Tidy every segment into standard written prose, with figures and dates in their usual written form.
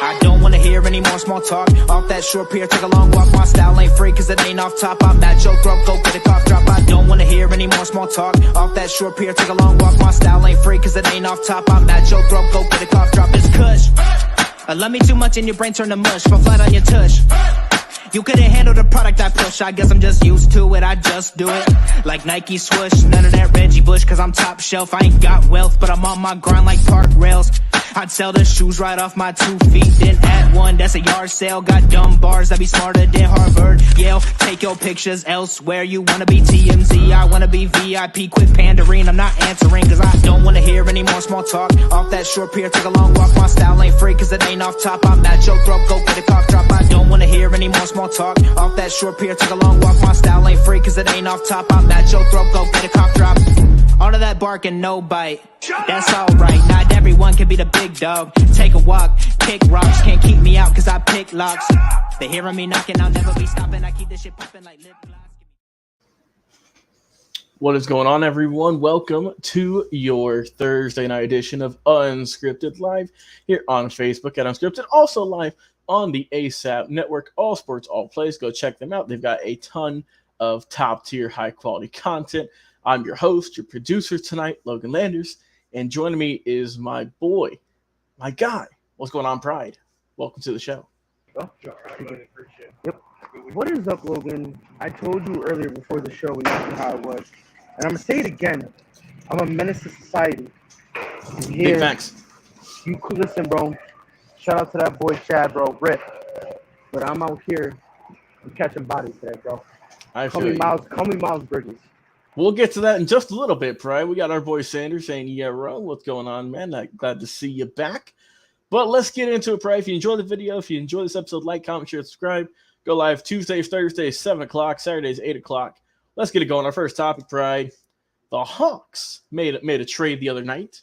I don't wanna hear any more small talk. Off that short pier, take a long walk. My style ain't free cause it ain't off top. I'm at your throat, go get a cough drop. I don't wanna hear any more small talk. Off that short pier, take a long walk. My style ain't free cause it ain't off top. I'm at your throat, go get a cough drop. It's kush. I love me too much and your brain turn to mush. Fall flat on your tush. You couldn't handle the product I push. I guess I'm just used to it, I just do it. Like Nike swoosh, none of that Reggie Bush, cause I'm top shelf. I ain't got wealth, but I'm on my grind like park rails. I'd sell the shoes right off my 2 feet, then add one, that's a yard sale. Got dumb bars that be smarter than Harvard, Yale. Take your pictures elsewhere, you wanna be TMZ, I wanna be VIP. Quit pandering, I'm not answering, cause I don't wanna hear any more small talk. Off that short pier, take a long walk. My style ain't free cause it ain't off top. I'm at your throat, go get a cough drop. I don't wanna hear any more small talk. Off that short pier, take a long walk. My style ain't free cause it ain't off top. I'm at your throat, go get a cough drop. All of that bark and no bite, that's alright. Not everyone can be the big dog. Take a walk, kick rocks, can't keep me out cause I pick locks. They hearing me knocking, I'll never be stopping. I keep this shit popping like lip gloss. What is going on, everyone? Welcome to your Thursday night edition of Unscripted, live here on Facebook at Unscripted, also live on the ASAP Network. All sports, all plays. Go check them out. They've got a ton of top-tier, high-quality content. I'm your host, your producer tonight, Logan Landers, and joining me is my boy, my guy. What's going on, Pride? Welcome to the show. Yep. What is up, Logan? I told you earlier before the show we knew how it was, and I'm gonna say it again. I'm a menace to society. Big thanks. You listen, bro. Shout out to that boy Chad, bro. Rip. But I'm out here. I'm catching bodies today, bro. Call me Miles Bridges. We'll get to that in just a little bit, Pride. We got our boy Sanders saying, yeah, bro, what's going on, man? Glad to see you back. But let's get into it, Pride. If you enjoyed the video, if you enjoyed this episode, like, comment, share, subscribe. Go live Tuesdays, Thursdays, 7 o'clock, Saturdays, 8 o'clock. Let's get it going. Our first topic, Pride. The Hawks made a trade the other night.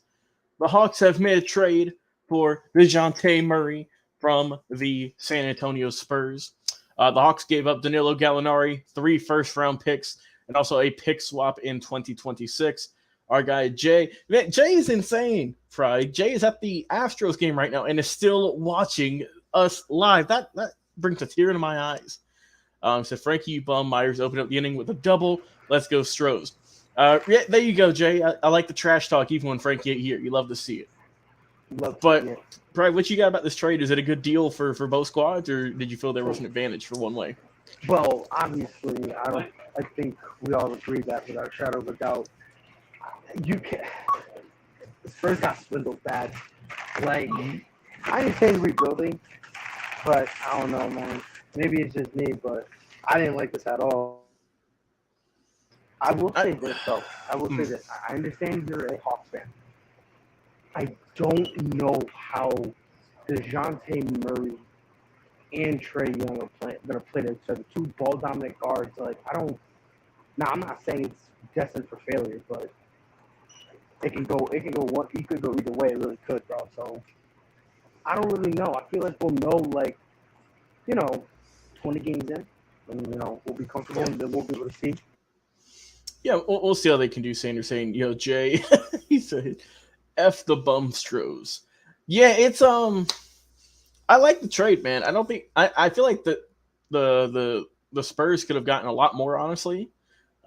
The Hawks have made a trade for DeJounte Murray from the San Antonio Spurs. The Hawks gave up Danilo Gallinari, 3 first-round picks, and also a pick swap in 2026. Our guy, Jay. Man, Jay is insane, Pride. Jay is at the Astros game right now and is still watching us live. That brings a tear into my eyes. So Frankie Bum Myers opened up the inning with a double. Let's go, Stros. Yeah, there you go, Jay. I like the trash talk even when Frankie ain't here. You love to see it. But, Pride, what you got about this trade? Is it a good deal for both squads, or did you feel there was an advantage for one way? Well, obviously, I think we all agree that without a shadow of a doubt, you can't. The Spurs got swindled bad. Like, I ain't saying rebuilding, but I don't know, man. Maybe it's just me, but I didn't like this at all. I will say this, though. I understand you're a Hawks fan. I don't know how DeJounte Murray and Trae Young are going to play each other. 2 ball-dominant guards. Like, I'm not saying it's destined for failure, but it can go one. It could go either way. It really could, bro. So I don't really know. I feel like we'll know, 20 games in, and we'll be comfortable, and then we'll be able to see. Yeah, we'll see how they can do. Sanders saying, Jay, he said, "F the bum Stros." Yeah, it's I like the trade, man. I don't think I feel like the Spurs could have gotten a lot more, honestly.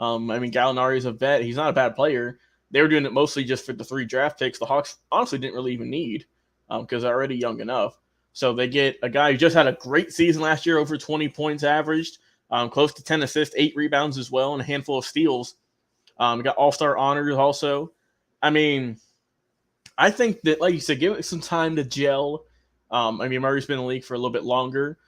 Gallinari is a vet. He's not a bad player. They were doing it mostly just for the 3 draft picks. The Hawks honestly didn't really even need because they're already young enough. So they get a guy who just had a great season last year, over 20 points averaged, close to 10 assists, 8 rebounds as well, and a handful of steals. Got all-star honors also. I think that, like you said, give it some time to gel. Murray's been in the league for a little bit longer,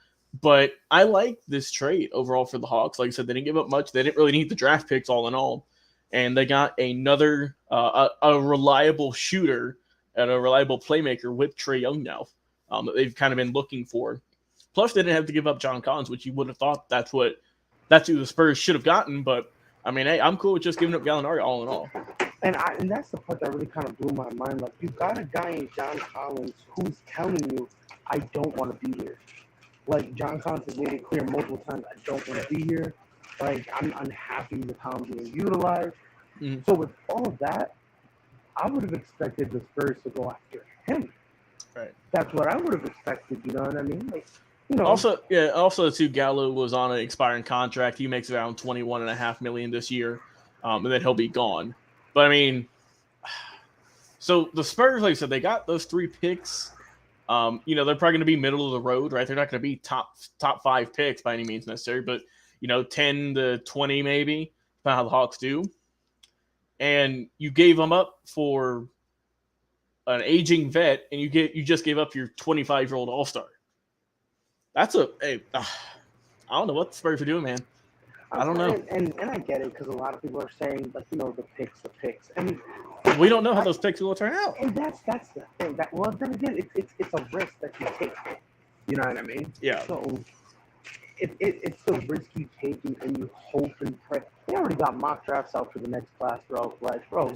but I like this trade overall for the Hawks. Like I said, they didn't give up much. They didn't really need the draft picks all in all, and they got another a reliable shooter and a reliable playmaker with Trae Young now that they've kind of been looking for. Plus, they didn't have to give up John Collins, which you would have thought that's who the Spurs should have gotten. But hey, I'm cool with just giving up Gallinari all in all. And that's the part that really kind of blew my mind. Like, you got a guy in John Collins who's telling you, I don't want to be here. Like, John Collins has made it clear multiple times, I don't want to be here. Like, I'm unhappy with how I'm being utilized. Mm-hmm. So with all of that, I would have expected the Spurs to go after him. Right. That's what I would have expected. You know what I mean? Like, you know. Also too, Gallo was on an expiring contract. He makes around $21.5 million this year, and then he'll be gone. But I mean, so the Spurs, like I said, they got those 3 picks. You know, they're probably going to be middle of the road, right? They're not going to be top 5 picks by any means necessary, but 10 to 20 maybe, depending on how the Hawks do. And you gave them up for an aging vet, and you just gave up your 25-year-old all-star. That's I don't know what the Spurs are doing, man. I don't know. And I get it, because a lot of people are saying, like, the picks. I mean, we don't know how those picks will turn out. And that's the thing. Well, then again, it's a risk that you take. You know what I mean? Yeah. So it's the risk you taking, and you hope and pray. They already got mock drafts out for the next class, bro. Like, bro,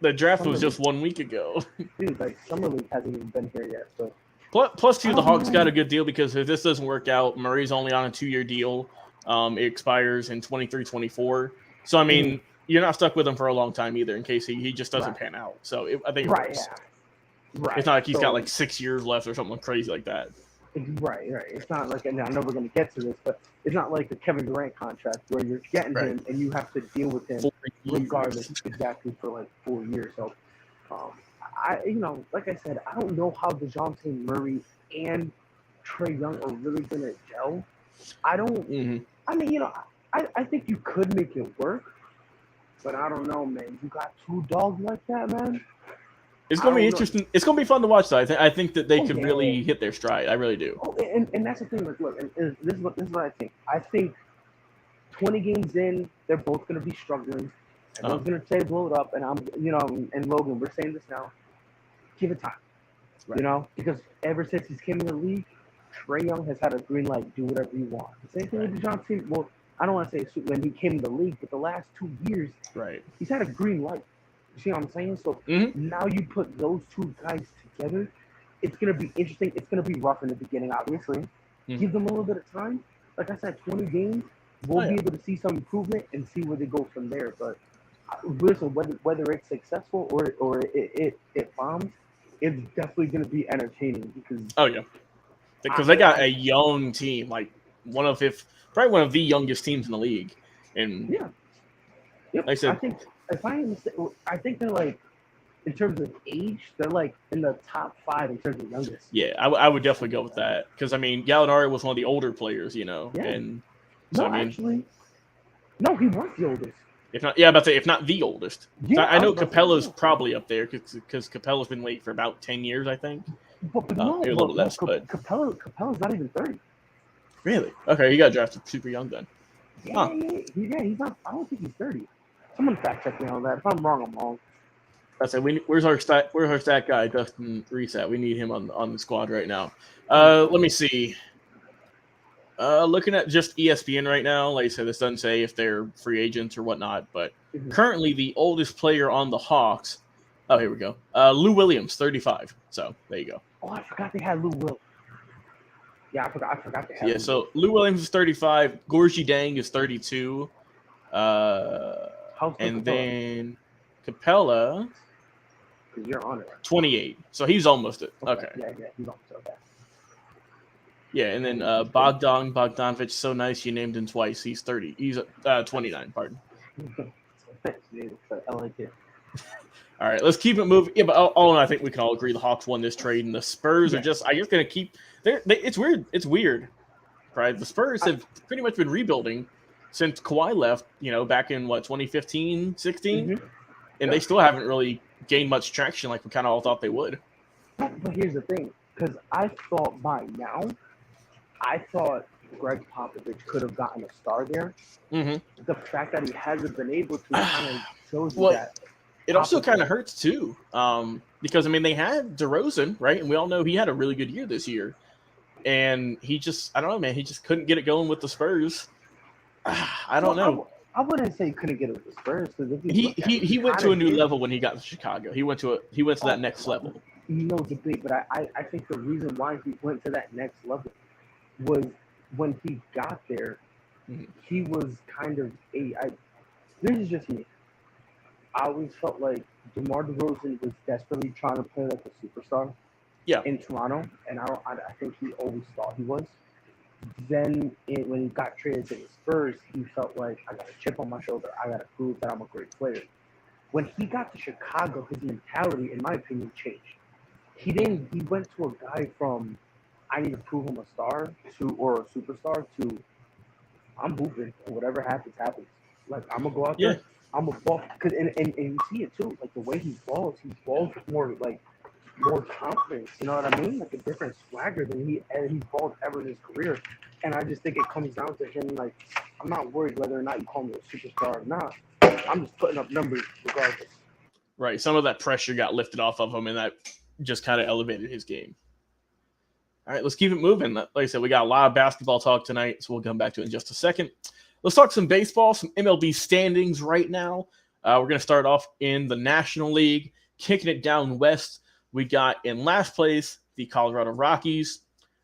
the draft was just 1 week ago. Dude, like, Summer League hasn't even been here yet. So plus two, the Hawks got a good deal, because if this doesn't work out, Murray's only on a 2-year deal. It expires in 23-24. So I mean, you're not stuck with him for a long time either, in case he just doesn't pan out. So I think it works. Yeah. Right. It's not like he's got like 6 years left or something crazy like that. Right. It's not like, and I know we're going to get to this, but it's not like the Kevin Durant contract where you're getting him and you have to deal with him regardless, exactly, for like 4 years. So, like I said, I don't know how DeJounte Murray and Trae Young are really going to gel. I don't. I mean, I think you could make it work, but I don't know, man. You got 2 dogs like that, man. It's going to be interesting. It's going to be fun to watch, though. I think that they could really hit their stride. I really do. Oh, and that's the thing. Like, look, and this is what I think. I think 20 games in, they're both going to be struggling. Everyone's going to say blow it up, and and Logan, we're saying this now. Give it time, right. Because ever since he's came in the league, Trae Young has had a green light, do whatever you want. The same thing with DeJounte. Well, I don't want to say when he came in the league, but the last 2 years, he's had a green light. You see what I'm saying? So now you put those 2 guys together, it's going to be interesting. It's going to be rough in the beginning, obviously. Give them a little bit of time. Like I said, 20 games, we'll be able to see some improvement and see where they go from there. But listen, whether it's successful or it bombs, it's definitely going to be entertaining because they got a young team, like probably one of the youngest teams in the league. And like I said, I think they're like, in terms of age, they're like in the top 5 in terms of youngest. Yeah, I would definitely go with that, because I mean, Gallinari was one of the older players, and so actually, no, he was the oldest. If not, about to say, if not the oldest. Yeah, I know Capella's probably up there, because Capella's been late for about 10 years, I think. But a little less, but Capella's not even 30. Really? Okay, he got drafted super young then. Yeah, he's not. I don't think he's 30. Someone fact check me on that. If I'm wrong, I'm wrong. That's it. Where's our stat guy, Dustin Reset? We need him on the squad right now. Let me see. Looking at just ESPN right now, like I said, this doesn't say if they're free agents or whatnot, but currently the oldest player on the Hawks. Oh, here we go. Lou Williams, 35. So there you go. Oh, I forgot they had Lou Will. Yeah, I forgot they had. Yeah, so Lou Williams is 35. Gorgie Dang is 32. And then Capella. Because you're on it. 28. So he's almost it. Okay. Yeah, he's almost okay. Yeah, and then Bogdanovich, so nice you named him twice. He's 30. He's 29, pardon. I like it. All right, let's keep it moving. Yeah, but all in, I think we can all agree the Hawks won this trade, and the Spurs are just, I guess, going to keep. It's weird. It's weird, right? The Spurs have pretty much been rebuilding since Kawhi left. Back in 2015, 16, and they still haven't really gained much traction like we kind of all thought they would. But here's the thing, because I thought by now, Greg Popovich could have gotten a star there. The fact that he hasn't been able to kind of shows you that. It also kind of hurts too, because I mean they had DeRozan, right, and we all know he had a really good year this year, and he just, I don't know, man, he just couldn't get it going with the Spurs. I don't know. I wouldn't say he couldn't get it with the Spurs, because he went to a new level when he got to Chicago. He went to that next level. No debate, but I think the reason why he went to that next level was when he got there, he was kind of this is just me. I always felt like DeMar DeRozan was desperately trying to play like a superstar. Yeah. in Toronto, and I think he always thought he was. Then when he got traded to the Spurs, he felt like I got a chip on my shoulder. I got to prove that I'm a great player. When he got to Chicago, his mentality, in my opinion, changed. He didn't. He went to a guy from I need to prove I'm a star or a superstar to I'm hooping. Whatever happens, happens. Like I'm gonna go out Yeah. there. I'm a ball because and you see it too. Like the way he balls with more confidence. You know what I mean? Like a different swagger than he's balled ever in his career. And I just think it comes down to him. Like I'm not worried whether or not you call me a superstar or not. I'm just putting up numbers regardless. Right. Some of that pressure got lifted off of him, and that just kind of elevated his game. All right, let's keep it moving. Like I said, we got a lot of basketball talk tonight, so we'll come back to it in just a second. Let's talk some baseball, some MLB standings right now. We're going to start off in the National League, kicking it down west. We got in last place the Colorado Rockies,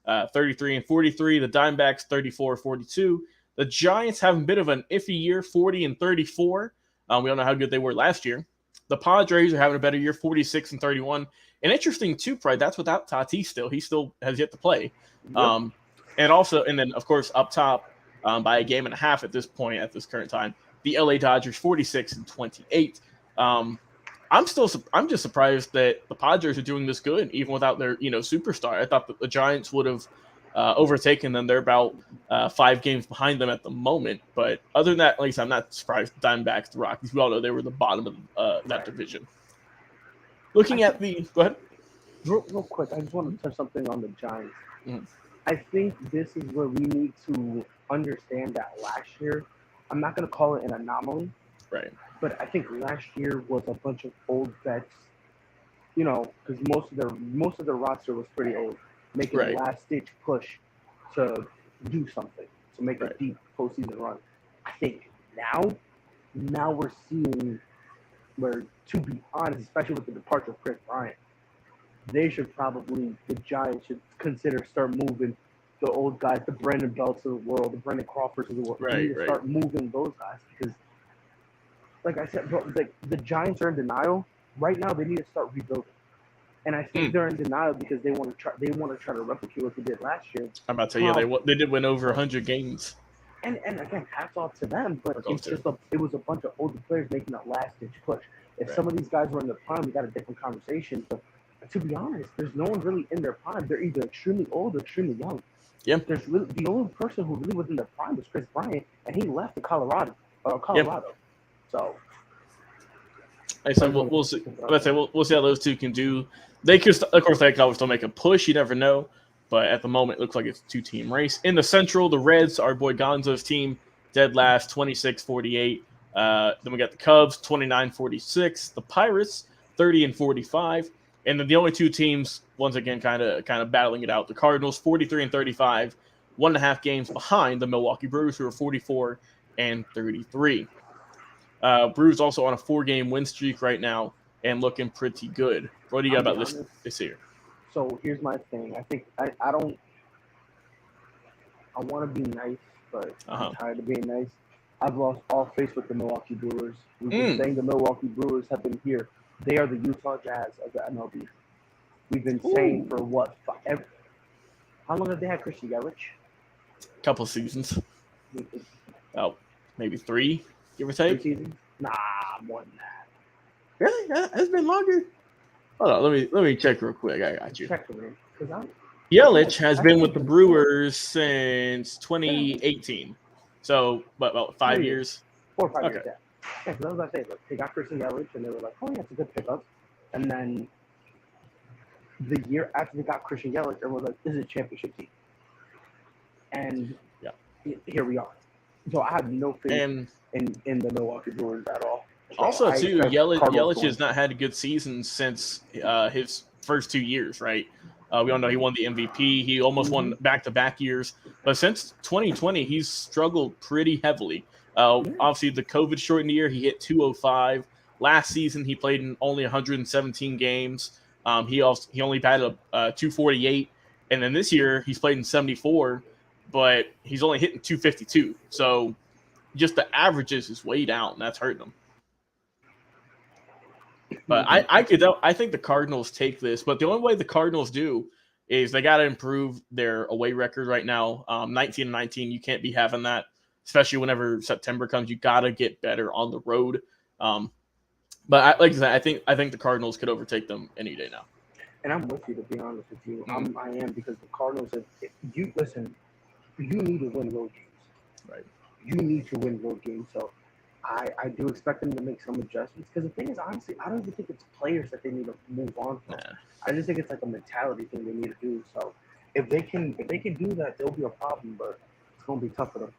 33-43. The Diamondbacks, 34-42. The Giants have a bit of an iffy year, 40-34. We don't know how good they were last year. The Padres are having a better year, 46-31. And interesting too, Pride, that's without Tatis still. He still has yet to play. Yep. And then, of course, up top by a game and a half at this point, at this current time, the LA Dodgers, 46-28. I'm just surprised that the Padres are doing this good, even without their, superstar. I thought that the Giants would have overtaken them. They're about 5 games behind them at the moment. But other than that, like I said, I'm not surprised. The Diamondbacks, the Rockies, we all know they were the bottom of that division. Looking at the – go ahead. Real quick, I just want to touch something on the Giants. Mm-hmm. I think this is where we need to understand that last year, I'm not going to call it an anomaly. Right. But I think last year was a bunch of old vets, because most of their roster was pretty old, making a last-ditch push to do something, to make a deep postseason run. I think now we're seeing where, to be honest, especially with the departure of Chris Bryant, the Giants should start moving the old guys, the Brandon Belts of the world, the Brendan Crawfords of the world. They need to start moving those guys because, like I said, bro, the Giants are in denial right now. They need to start rebuilding, and I think they're in denial because they want to try to replicate what they did last year. I'm about to tell you, they did win over 100 games. And again, hats off to them, but it was a bunch of older players making that last ditch push. If some of these guys were in their prime, we got a different conversation. But to be honest, there's no one really in their prime. They're either extremely old or extremely young. Yeah. There's really the only person who really was in their prime was Chris Bryant, and he left to Colorado. So. So we'll see. We'll see how those two can do. They could, of course, they can always still make a push. You never know. But at the moment, it looks like it's a 2-team race. In the Central, the Reds, our boy Gonzo's team, dead last, 26-48. Then we got the Cubs, 29-46. The Pirates, 30-45. And then the only 2 teams, once again, kind of battling it out. The Cardinals, 43-35, 1.5 games behind the Milwaukee Brewers, who are 44-33. Brewers also on a 4-game win streak right now and looking pretty good. What do you got about this year? So here's my thing. I think I want to be nice, but I'm tired of being nice. I've lost all faith with the Milwaukee Brewers. We've been saying the Milwaukee Brewers have been here. They are the Utah Jazz of the MLB. We've been saying for what? How long have they had Christian Yelich? Couple of seasons. Maybe 3, give or take. 3 seasons? Nah, more than that. Really? It's been longer? Hold on, let me check real quick. I got you. Check for me. Yelich has been with the Brewers since 2018. So, about 5 years? 4 or 5 years, yeah. Yeah, because I was about to say, look, they got Christian Yelich, and they were like, oh, yeah, it's a good pickup. And then the year after they got Christian Yelich, everyone was like, this is a championship team. And here we are. So I have no faith in the Milwaukee Brewers at all. So also, too, Yelich has not had a good season since his first 2 years, right? We all know he won the MVP. He almost won back-to-back years. But since 2020, he's struggled pretty heavily. Obviously, the COVID-shortened year, he hit 205. Last season, he played in only 117 games. He only batted 248. And then this year, he's played in 74, but he's only hitting 252. So just the averages is way down. That's hurting him. But I think the Cardinals take this, but the only way the Cardinals do is they got to improve their away record right now. 19-19, you can't be having that, especially whenever September comes. You got to get better on the road. But like I said, I think the Cardinals could overtake them any day now. And I'm with you, to be honest with you. I am, because the Cardinals, you need to win road games. Right. You need to win road games. So I do expect them to make some adjustments. Because the thing is, honestly, I don't even think it's players that they need to move on from. Nah. I just think it's like a mentality thing they need to do. So if they can do that, there'll be a problem. But it's going to be tough for them.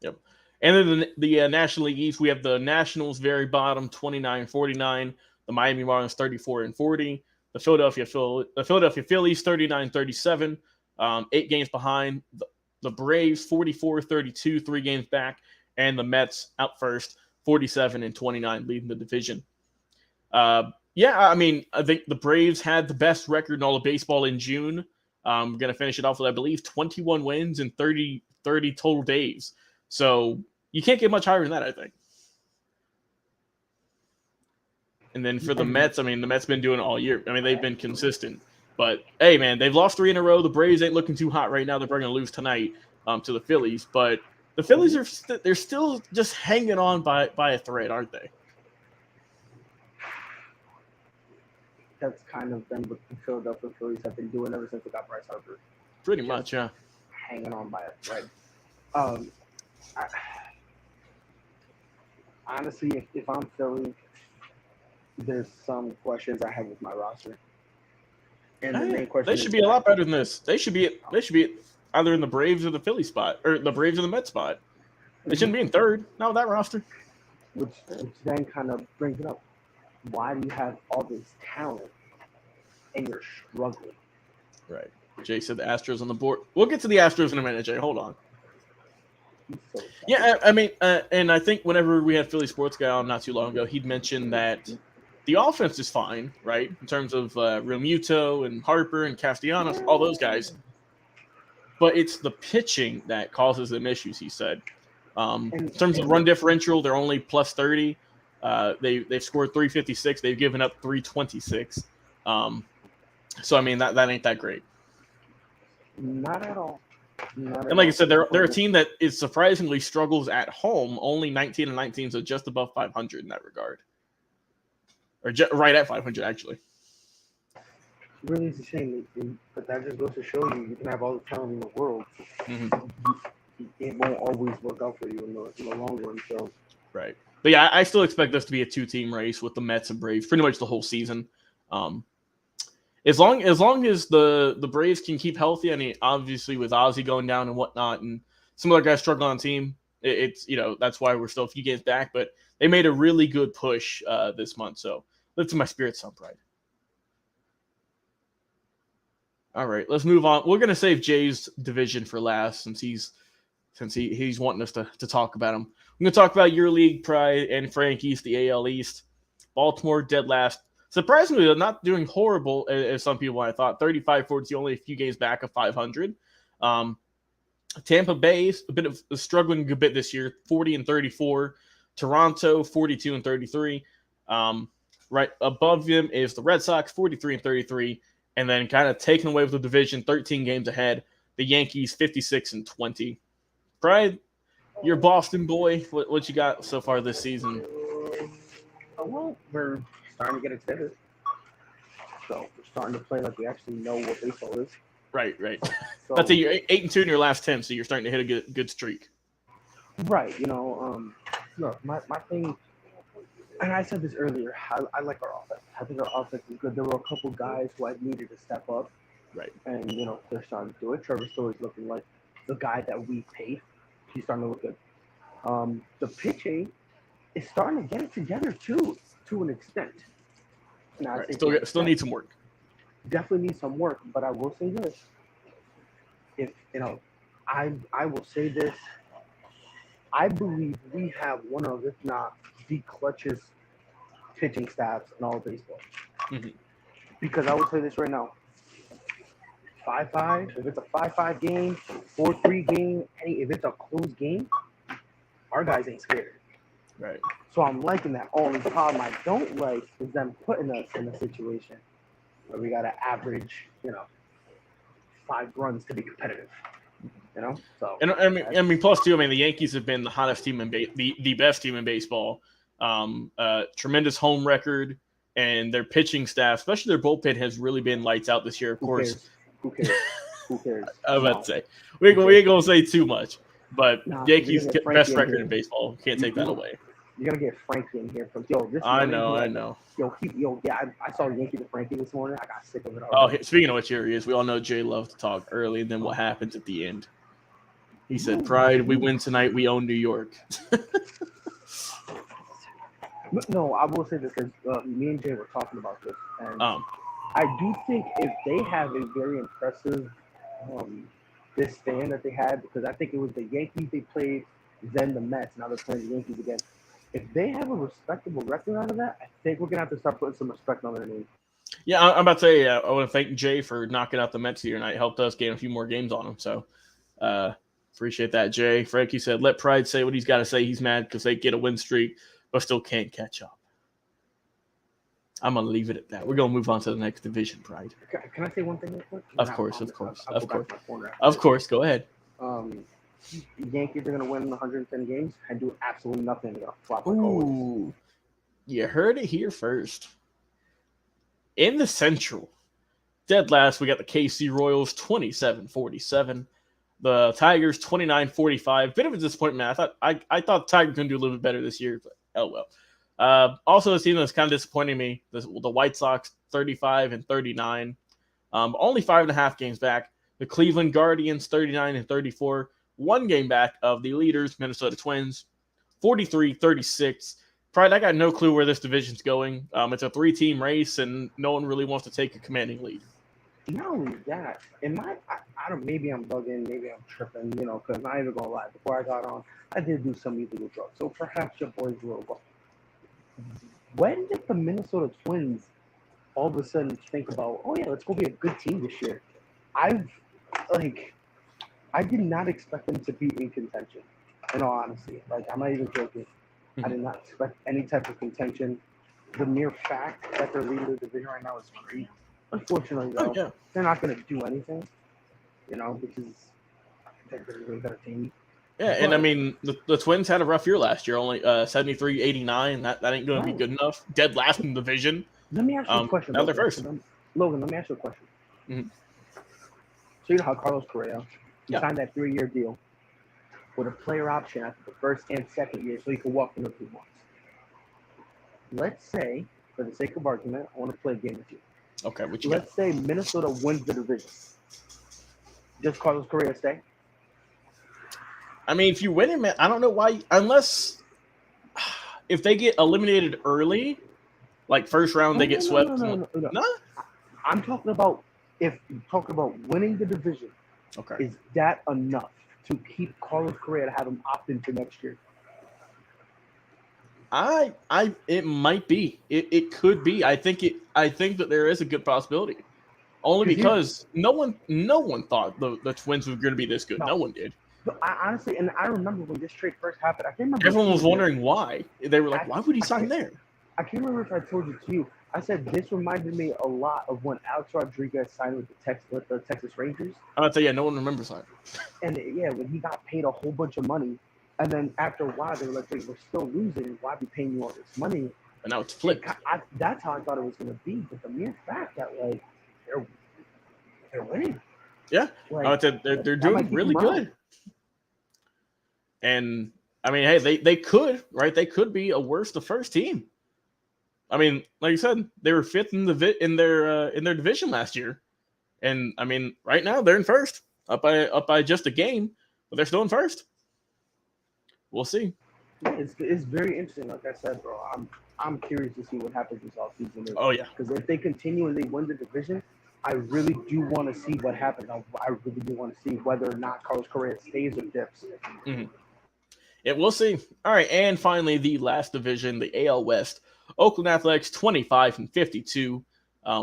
Yep. And then the National League East, we have the Nationals very bottom, 29-49. The Miami Marlins 34-40. The Philadelphia Phillies 39-37. 8 games behind. The Braves 44-32, 3 games back, and the Mets out first 47-29, leading the division. I mean, I think the Braves had the best record in all of baseball in June. I'm going to finish it off with, I believe, 21 wins in 30 total days. So you can't get much higher than that, I think. And then for the Mets, I mean, the Mets been doing it all year. I mean, they've been consistent. But, hey, man, they've lost 3 in a row. The Braves ain't looking too hot right now. They're going to lose tonight to the Phillies. But the Phillies they're still just hanging on by a thread, aren't they? That's kind of been what the Philadelphia Phillies have been doing ever since they got Bryce Harper. Pretty much, yeah. Hanging on by a thread. Honestly, if I'm Philly, there's some questions I have with my roster. And the main question they should be a lot better than this. They should be either in the Braves or the Philly spot, or the Braves or the Mets spot. They shouldn't be in third. Not with that roster. Which then kind of brings it up. Why do you have all this talent and you're struggling? Right. Jay said the Astros on the board. We'll get to the Astros in a minute, Jay. Hold on. So yeah, I mean, and I think whenever we had Philly Sports Guy on not too long ago, he'd mentioned that the offense is fine, right, in terms of Realmuto and Harper and Castellanos, all those guys. But it's the pitching that causes them issues, he said. In terms of run differential, they're only plus 30. They've scored 356. They've given up 326. So, I mean, that ain't that great. Not at all. And like I said, they're a team that is surprisingly struggles at home, only 19-19, so just above 500 in that regard. Or right at 500, actually. Really, it's a shame, but that just goes to show you can have all the talent in the world. Mm-hmm. It won't always work out for you in the long run. So, right. But yeah, I still expect this to be a 2-team race with the Mets and Braves pretty much the whole season. As long as the Braves can keep healthy, I mean, obviously with Ozzie going down and whatnot, and some other guys struggling on the team, it's that's why we're still a few games back. But they made a really good push this month, so lift to my spirits, some pride. All right, let's move on. We're gonna save Jay's division for last since he's wanting us to talk about him. I'm gonna talk about your league, Pride and Frank East, the AL East. Baltimore dead last. Surprisingly, they're not doing horrible as some people I thought. 35-42, only a few games back of 500. Tampa Bay struggling a bit this year, 40-34. Toronto 42-33. Right above them is the Red Sox, 43-33, and then kind of taken away with the division, 13 games ahead. The Yankees 56-20. Pride, you're a Boston boy. What you got so far this season? Well, we're starting to get extended. So we're starting to play like we actually know what baseball is. Right. So, I'd say you're 8-2 in your last 10, so you're starting to hit a good streak. Right. Look, my thing, and I said this earlier, I like our offense. I think our offense is good. There were a couple guys who I needed to step up. Right. And, they're starting to do it. Trevor Story's looking like the guy that we paid. He's starting to look good. The pitching is starting to get it together, too, to an extent. Now, right. Still need some work. Definitely need some work, but I will say this. I will say this. I believe we have one of, if not the clutchest pitching staffs in all of baseball. Mm-hmm. Because I will say this right now. 5-5, if it's a 5-5 game, 4-3 game, if it's a close game, our guys ain't scared. Right. So I'm liking that. Only problem I don't like is them putting us in a situation where we got to average, 5 runs to be competitive. So And I mean, plus too. I mean, the Yankees have been the hottest team in the best team in baseball. Tremendous home record, and their pitching staff, especially their bullpen, has really been lights out this year. Of course, who cares? Who cares? I was about to say we ain't gonna say too much, but Nah, Yankees you're gonna get best Frankie in record here. in baseball. Can't take that away. You're gonna get Frankie in here from this. I morning, know, he I like, know. I saw Yankee to Frankie this morning. I got sick of it Oh, already. speaking of which, here he is. We all know Jay loves to talk early, and then what happens at the end. He said, "Pride, we win tonight. We own New York." No, I will say this because me and Jay were talking about this, and I do think if they have a very impressive this stand that they had, because I think it was the Yankees they played, then the Mets. Now they're playing the Yankees again. If they have a respectable record out of that, I think we're gonna have to start putting some respect on their name. Yeah, I'm about to say, I want to thank Jay for knocking out the Mets here tonight. Helped us gain a few more games on them. So, appreciate that, Jay. Frankie said, let Pride say what he's got to say. He's mad because they get a win streak, but still can't catch up. I'm going to leave it at that. We're going to move on to the next division, Pride. Can I say one thing real quick? Of course. Of course, go ahead. Yankees are going to win 110 games and do absolutely nothing. They're going to flop. Ooh, you heard it here first. In the Central, dead last, we got the KC Royals 27-47. The Tigers 29-45. Bit of a disappointment. I thought the Tigers were going to do a little bit better this year, but oh well. Also, a team that's kind of disappointing me, the White Sox 35-39. Only 5.5 games back. The Cleveland Guardians 39-34. 1 game back of the leaders, Minnesota Twins 43-36. Pride, I got no clue where this division's going. It's a 3-team race, and no one really wants to take a commanding lead. Not only that, I don't. Maybe I'm bugging, maybe I'm tripping, because I'm not even gonna lie. Before I got on, I did do some illegal drugs, so perhaps your boys will go. When did the Minnesota Twins all of a sudden think about, oh yeah, let's go be a good team this year? I did not expect them to be in contention. In all honesty, I'm not even joking. I did not expect any type of contention. The mere fact that they're leading the division right now is great. Unfortunately, though, they're not going to do anything, because they're a really better team. Yeah, and I mean, the Twins had a rough year last year, only 73-89. That ain't going to be good enough. Dead last in the division. Let me ask you a question. Now they're first. Logan, let me ask you a question. Mm-hmm. So you know how Carlos Correa signed that 3-year deal with a player option after the first and second year, so he could walk in the 2 months. Let's say, for the sake of argument, I want to play a game with you. Okay, what you Let's say Minnesota wins the division. Does Carlos Correa stay? I mean, if you win it, man, I don't know why. Unless if they get eliminated early, like first round, they get swept. No. I'm talking about winning the division. Okay, is that enough to keep Carlos Correa to have him opt into next year? It might be. It could be. I think that there is a good possibility. Only because no one thought the Twins were going to be this good. No one did. I honestly, and I remember when this trade first happened, I can't remember. Everyone was wondering why. They were like, why would he sign there? I can't remember if I told it to you. I said this reminded me a lot of when Alex Rodriguez signed with the Texas Rangers. I'd say, no one remembers that. And when he got paid a whole bunch of money, and then after a while they were like, wait, we're still losing. Why be paying you all this money? And now it's flipped. That's how I thought it was going to be. But the mere fact that they're winning. Yeah, they're doing really good. And I mean, hey, they could, right? They could be a worse the first team. I mean, like you said, they were fifth in their division last year, and I mean, right now they're in first, up by just a game, but they're still in first. We'll see. It's very interesting. Like I said, bro, I'm curious to see what happens this offseason. Oh yeah, because if they continue and they win the division, I really do want to see what happens. I really do want to see whether or not Carlos Correa stays or dips. Mm-hmm. Yeah, we'll see. All right, and finally, the last division, the AL West. Oakland Athletics 25-52,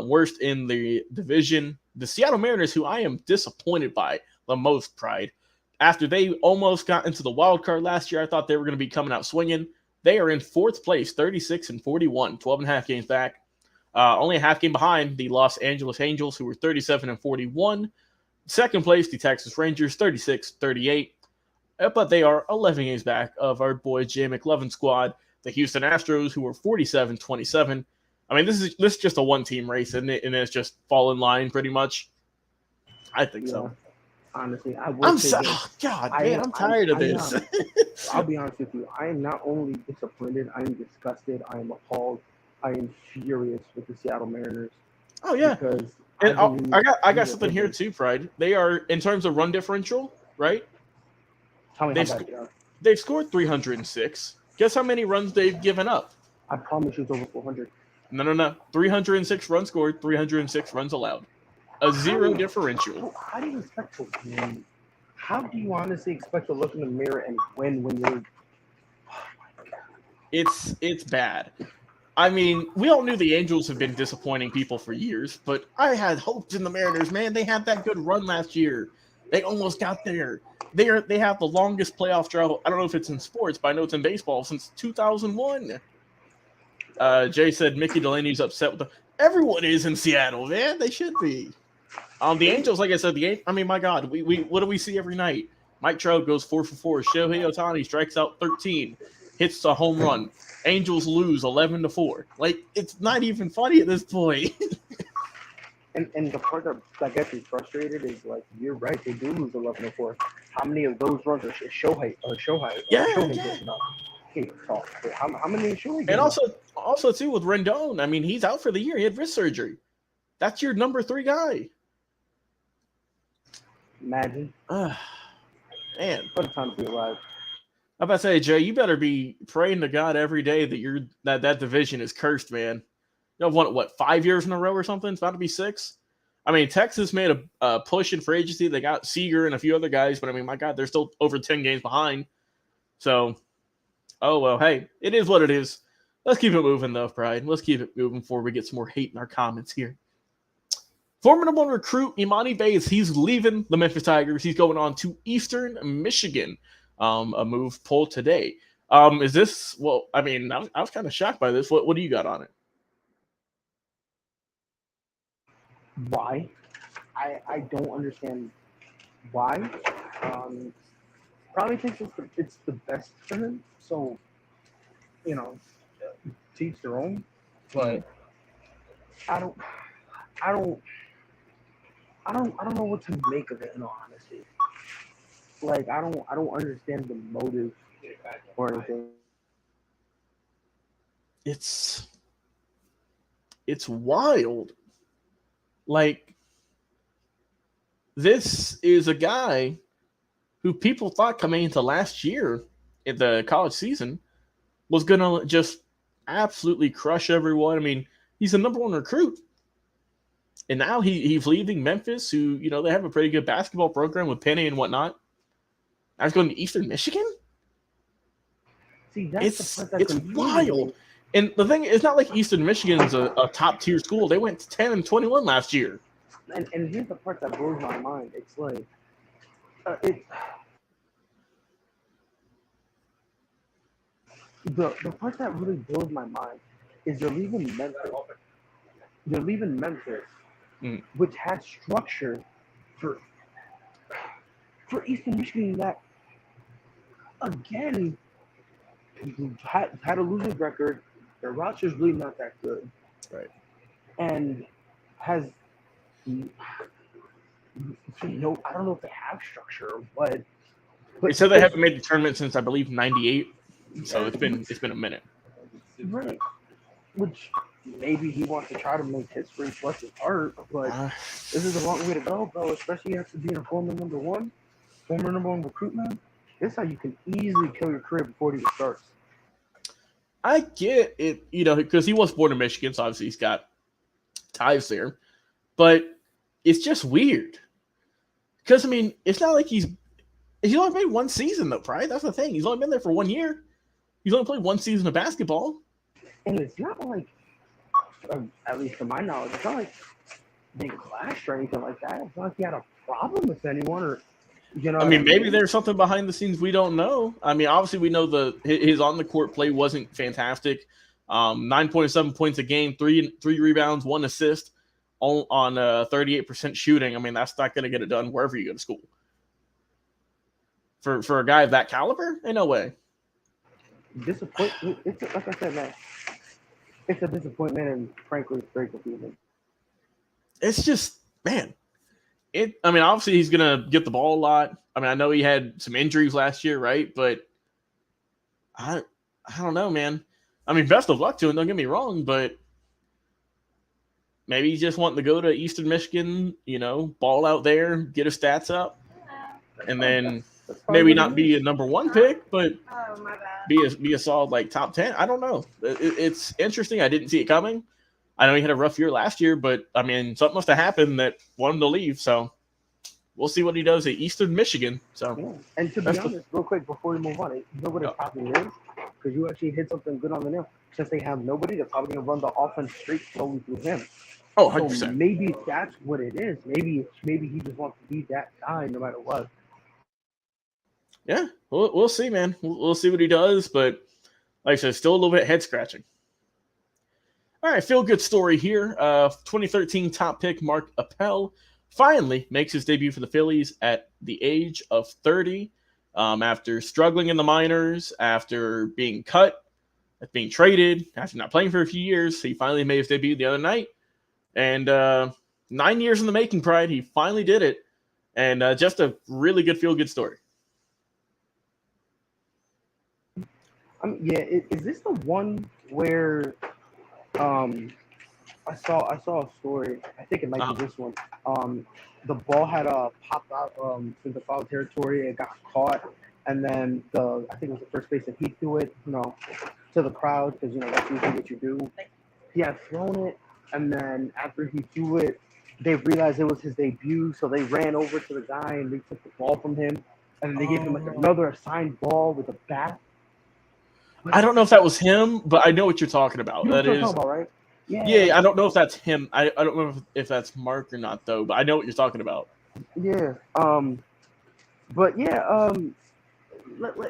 worst in the division. The Seattle Mariners, who I am disappointed by the most, Pride. After they almost got into the wild card last year, I thought they were going to be coming out swinging. They are in fourth place, 36-41, 12.5 games back. Only a half game behind the Los Angeles Angels, who were 37-41. Second place, the Texas Rangers, 36-38. But they are 11 games back of our boy Jay McLovin squad, the Houston Astros, who are 47-27. I mean, this is just a one-team race, and it's just fall in line pretty much. I think so. Honestly, I will say this. God, man, I'm tired of this. I'll be honest with you. I am not only disappointed, I am disgusted, I am appalled, I am furious with the Seattle Mariners. Oh yeah, because I got something here too, Pride. They are, in terms of run differential, right? Tell me how bad they are. They've scored 306. Guess how many runs they've given up? I promise you it's over 400. No. 306 runs scored, 306 runs allowed. A zero differential. How do you expect to win? How do you honestly expect to look in the mirror and win when you're... It's bad. I mean, we all knew the Angels have been disappointing people for years, but I had hopes in the Mariners, man. They had that good run last year. They almost got there. They have the longest playoff drought. I don't know if it's in sports, but I know it's in baseball since 2001. Jay said Mickey Delaney's upset with everyone is in Seattle, man. They should be. The Angels, like I said, I mean, my God, we what do we see every night? Mike Trout goes 4 for 4. Shohei Ohtani strikes out 13, hits a home run. Angels lose 11-4. Like, it's not even funny at this point. And the part that gets me frustrated is, like, you're right, they do lose 11-4. How many of those runs are Shohei? Yeah. Okay, talk. How many is Shohei? And also too with Rendon, I mean, he's out for the year. He had wrist surgery. That's your number 3 guy. Imagine. Man, what a time to be alive. I'm about to say, Jay, you better be praying to God every day that that division is cursed, man. You have won what 5 years in a row or something? It's about to be 6. I mean, Texas made a push in free agency. They got Seager and a few other guys, but I mean, my God, they're still over 10 games behind. So, oh well, hey, it is what it is. Let's keep it moving, though, Pride. Let's keep it moving before we get some more hate in our comments here. Former #1 recruit Imani Bates, he's leaving the Memphis Tigers. He's going on to Eastern Michigan. A move pulled today. Is this, well, I mean, I was kind of shocked by this. What do you got on it? Why? I don't understand why. Probably thinks it's the best for him. So, you know, teach their own. But I don't know what to make of it, in all honesty. Like, I don't understand the motive or anything. It's wild. Like, this is a guy who people thought coming into last year in the college season was going to just absolutely crush everyone. I mean, he's the #1 recruit. And now he's leaving Memphis, who, you know, they have a pretty good basketball program with Penny and whatnot. I was going to Eastern Michigan? See, that's it's wild. And the thing, it's not like Eastern Michigan is a top-tier school. They went 10-21 last year. And here's the part that blows my mind. It's like, the part that really blows my mind is they're leaving Memphis. They're leaving Memphis, which has structure for Eastern Michigan that, again, had a losing record. Their roster's really not that good. Right. And has, I don't know if they have structure or what. They said they haven't made the tournament since, I believe, 98. So it's been a minute. Right. Which maybe he wants to try to make history plus his art, but this is a long way to go, bro, especially after being a former #1 recruitment. This is how you can easily kill your career before it even starts. I get it, you know, because he was born in Michigan, so obviously he's got ties there. But it's just weird. Because, I mean, it's not like he's only played one season, though, right? That's the thing. He's only been there for 1 year. He's only played one season of basketball. And it's not like, at least to my knowledge, it's not like they clashed or anything like that. It's not like he had a problem with anyone or You know I what mean, maybe there's something behind the scenes we don't know. I mean, obviously we know his on the court play wasn't fantastic. 9.7 points a game, three rebounds, 1 assist on 38% shooting. I mean, that's not going to get it done wherever you go to school. For a guy of that caliber, ain't no way. Disappointment. It's like I said, man. It's a disappointment, and frankly, it's very confusing. It's just, man. I mean, obviously he's gonna get the ball a lot. I mean, I know he had some injuries last year, right? But I don't know, man. I mean, best of luck to him. Don't get me wrong, but maybe he's just wanting to go to Eastern Michigan, ball out there, get his stats up, and then maybe not be a number 1 pick, but be a solid like top 10. I don't know. It's interesting. I didn't see it coming. I know he had a rough year last year, but I mean, something must have happened that wanted him to leave. So we'll see what he does at Eastern Michigan. So, yeah. And to be honest, real quick before we move on, you know what it probably is? Because you actually hit something good on the nail. Since they have nobody, they're probably gonna run the offense straight solely through him. Oh, 100%. So maybe that's what it is. Maybe he just wants to be that guy no matter what. Yeah, we'll see, man. We'll see what he does, but like I said, still a little bit head scratching. All right, feel good story here. 2013 top pick Mark Appel finally makes his debut for the Phillies at the age of 30. After struggling in the minors, after being cut, after being traded, after not playing for a few years, he finally made his debut the other night. And 9 years in the making, Pride, he finally did it. And just a really good feel-good story. Yeah, is this the one where I saw a story. I think it might be this one. The ball had popped out to the foul territory. It got caught, and then I think it was the first baseman. He threw it, to the crowd because that's usually what you do. He had thrown it, and then after he threw it, they realized it was his debut, so they ran over to the guy and they took the ball from him, and they gave him like another assigned ball with a bat. I don't know if that was him, but I know what you're talking about. You know what you're talking about, right? Yeah, I don't know if that's him. I don't know if that's Mark or not, though, but I know what you're talking about. Yeah. But yeah,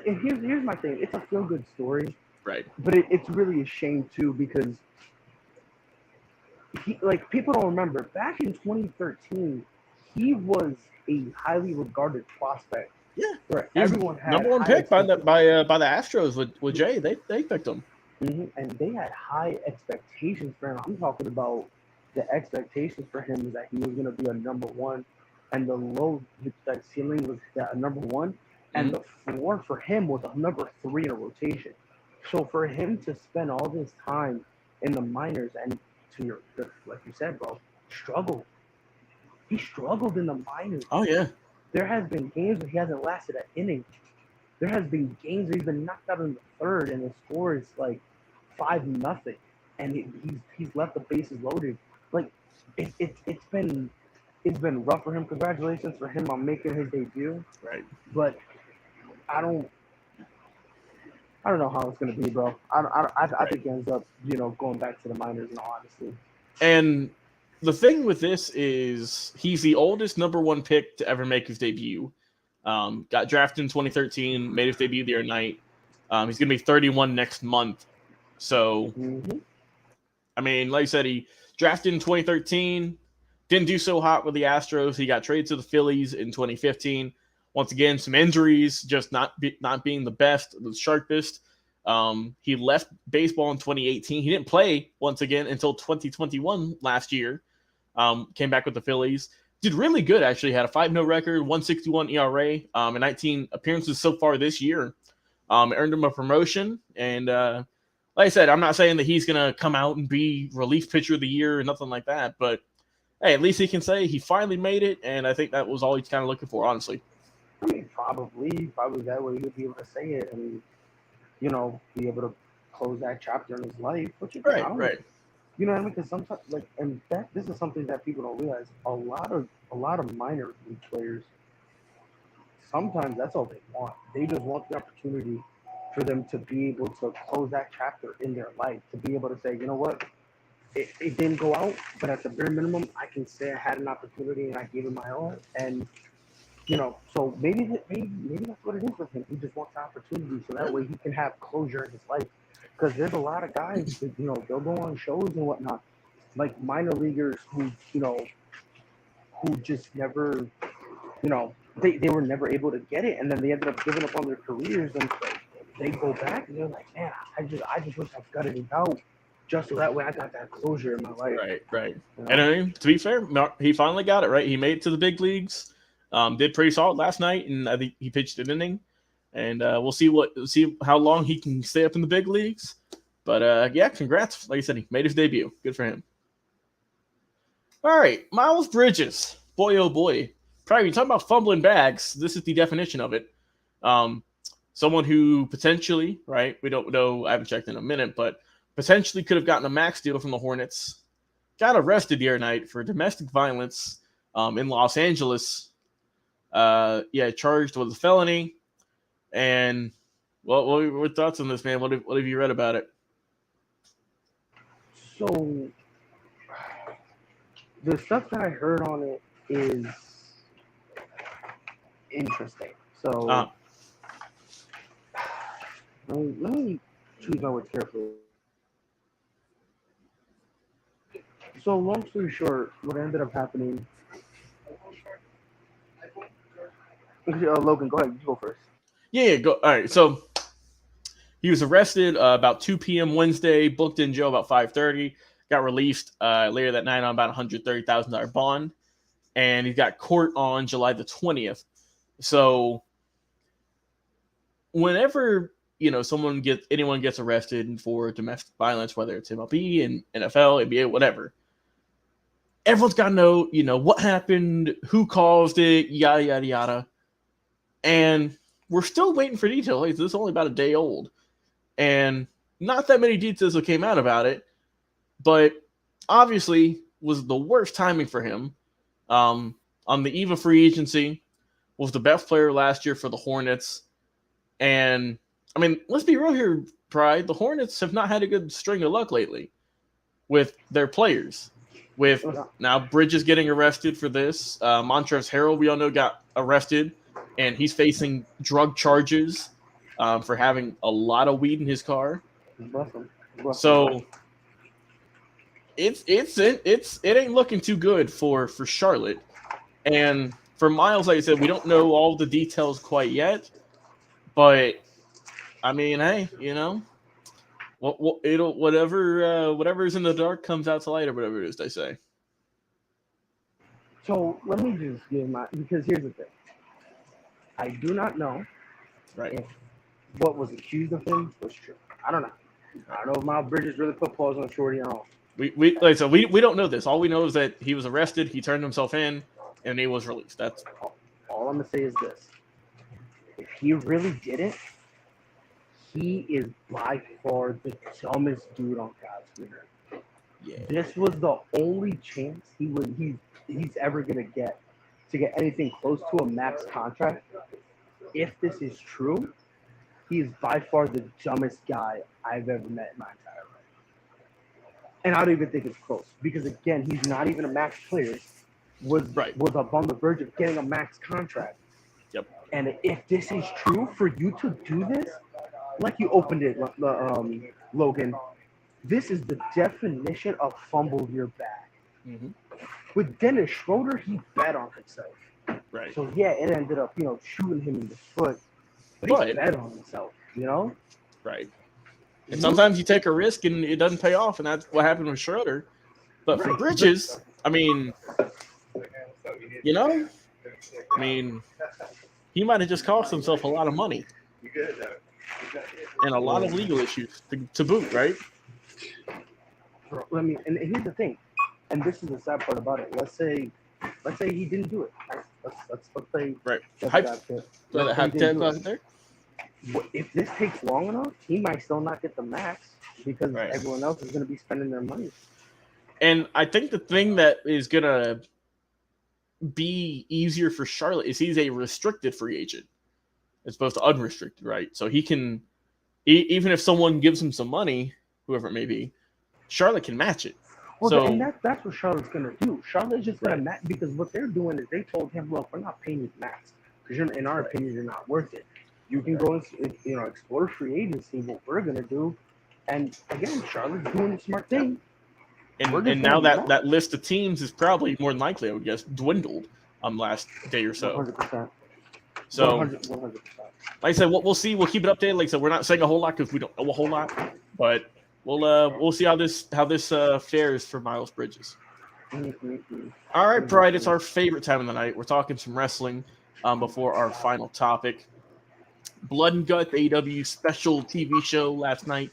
here's my thing. It's a feel-good story. Right. But it's really a shame, too, because people don't remember. Back in 2013, he was a highly regarded prospect. Yeah. Where everyone had number 1 pick by the Astros with Jay. They picked him. Mm-hmm. And they had high expectations for him. I'm talking about the expectations for him is that he was going to be a number 1, and the that ceiling was that a number 1, and the floor for him was a number 3 in a rotation. So for him to spend all this time in the minors and like you said, bro, he struggled in the minors. Oh yeah. There has been games where he hasn't lasted an inning. There has been games where he's been knocked out in the third, and the score is like 5-0, and he's left the bases loaded. Like it's been rough for him. Congratulations for him on making his debut. Right. But I don't know how it's gonna be, bro. I think he ends up going back to the minors in all honesty. And the thing with this is he's the oldest number 1 pick to ever make his debut. Got drafted in 2013, made his debut the other night. He's going to be 31 next month. So, I mean, like I said, he drafted in 2013, didn't do so hot with the Astros. He got traded to the Phillies in 2015. Once again, some injuries, just not being the best, the sharpest. He left baseball in 2018. He didn't play once again until 2021 last year. Came back with the Phillies. Did really good, actually. Had a 5-0 record, 1.61 ERA, and 19 appearances so far this year. Earned him a promotion. And like I said, I'm not saying that he's going to come out and be relief pitcher of the year or nothing like that. But, hey, at least he can say he finally made it. And I think that was all he's kind of looking for, honestly. I mean, probably that way he would be able to say it and, be able to close that chapter in his life. Right. You know what I mean? Because sometimes, this is something that people don't realize. A lot of minor league players, sometimes that's all they want. They just want the opportunity for them to be able to close that chapter in their life, to be able to say, you know what, it didn't go out, but at the bare minimum, I can say I had an opportunity and I gave it my all, and So maybe that's what it is with him. He just wants the opportunity, so that way he can have closure in his life. Because there's a lot of guys that they'll go on shows and whatnot, like minor leaguers who just never, they were never able to get it, and then they ended up giving up on their careers, and so they go back and they're like, man, I just wish I gutted it out, just so that way I got that closure in my life. Right. And I mean, to be fair, he finally got it right. He made it to the big leagues. Did pretty solid last night, and I think he pitched an inning. And we'll see how long he can stay up in the big leagues. But yeah, congrats. Like I said, he made his debut. Good for him. All right, Miles Bridges. Boy, oh boy. Probably talking about fumbling bags. This is the definition of it. Someone who potentially, right? We don't know. I haven't checked in a minute, but potentially could have gotten a max deal from the Hornets. Got arrested the other night for domestic violence in Los Angeles. Charged with a felony. And what are your thoughts on this, man? What have you read about it? So the stuff that I heard on it is interesting. So let me choose my words carefully. So long story short, what ended up happening. Logan, go ahead. You go first. Yeah, go. All right. So he was arrested about 2 p.m. Wednesday, booked in jail about 5:30, got released later that night on about $130,000 bond, and he got court on July the 20th. So whenever anyone gets arrested for domestic violence, whether it's MLB and NFL, NBA, whatever, everyone's got to know, what happened, who caused it, yada yada yada, and we're still waiting for details. Like, this is only about a day old. And not that many details that came out about it, but obviously was the worst timing for him. On the eve of free agency, was the best player last year for the Hornets. And, I mean, let's be real here, Pride. The Hornets have not had a good string of luck lately with their players. With now Bridges getting arrested for this. Montrezl Harrell, we all know, got arrested, and he's facing drug charges. For having a lot of weed in his car. So it ain't looking too good for Charlotte. And for Miles, like I said, we don't know all the details quite yet. But I mean, hey, whatever's in the dark comes out to light, or whatever it is they say. So let me just give because here's the thing. I do not know if what was accused of him was true. I don't know. I don't know if Miles Bridges really put paws on Shorty and all. We don't know this. All we know is that he was arrested, he turned himself in, and he was released. That's all I'm gonna say is this. If he really did it, he is by far the dumbest dude on God's green earth. Yeah. This was the only chance he's ever gonna get to get anything close to a max contract. If this is true, he is by far the dumbest guy I've ever met in my entire life. And I don't even think it's close. Because, again, he's not even a max player. Was on the verge of getting a max contract. Yep. And if this is true, for you to do this, like you opened it, Logan, this is the definition of fumble your bag. Mm-hmm. With Dennis Schroeder, he bet on himself. Right. So, yeah, it ended up, shooting him in the foot. But he bet on himself, Right. And sometimes you take a risk and it doesn't pay off, and that's what happened with Schroeder. But for Bridges, I mean, he might have just cost himself a lot of money. And a lot of legal issues to boot, right? And here's the thing, and this is the sad part about it. Let's say he didn't do it. Let's say there. If this takes long enough, he might still not get the max because everyone else is going to be spending their money. And I think the thing that is going to be easier for Charlotte is he's a restricted free agent as opposed to unrestricted, right? So he can, even if someone gives him some money, whoever it may be, Charlotte can match it. Well, So and that's what Charlotte's gonna do. Charlotte's just gonna match because what they're doing is they told him, look, we're not paying you max because in our opinion, you're not worth it. You can go and explore free agency. What we're gonna do, and again, Charlotte's doing the smart thing. and now that list of teams is probably more than likely, I would guess, dwindled last day or so. 100%. So 100%. like I said, we'll see. We'll keep it updated. Like I said, we're not saying a whole lot because we don't know a whole lot, but we'll see how this fares for Miles Bridges. Mm-hmm. All right, Pride. It's our favorite time of the night. We're talking some wrestling before our final topic. Blood and Guts AEW special TV show last night.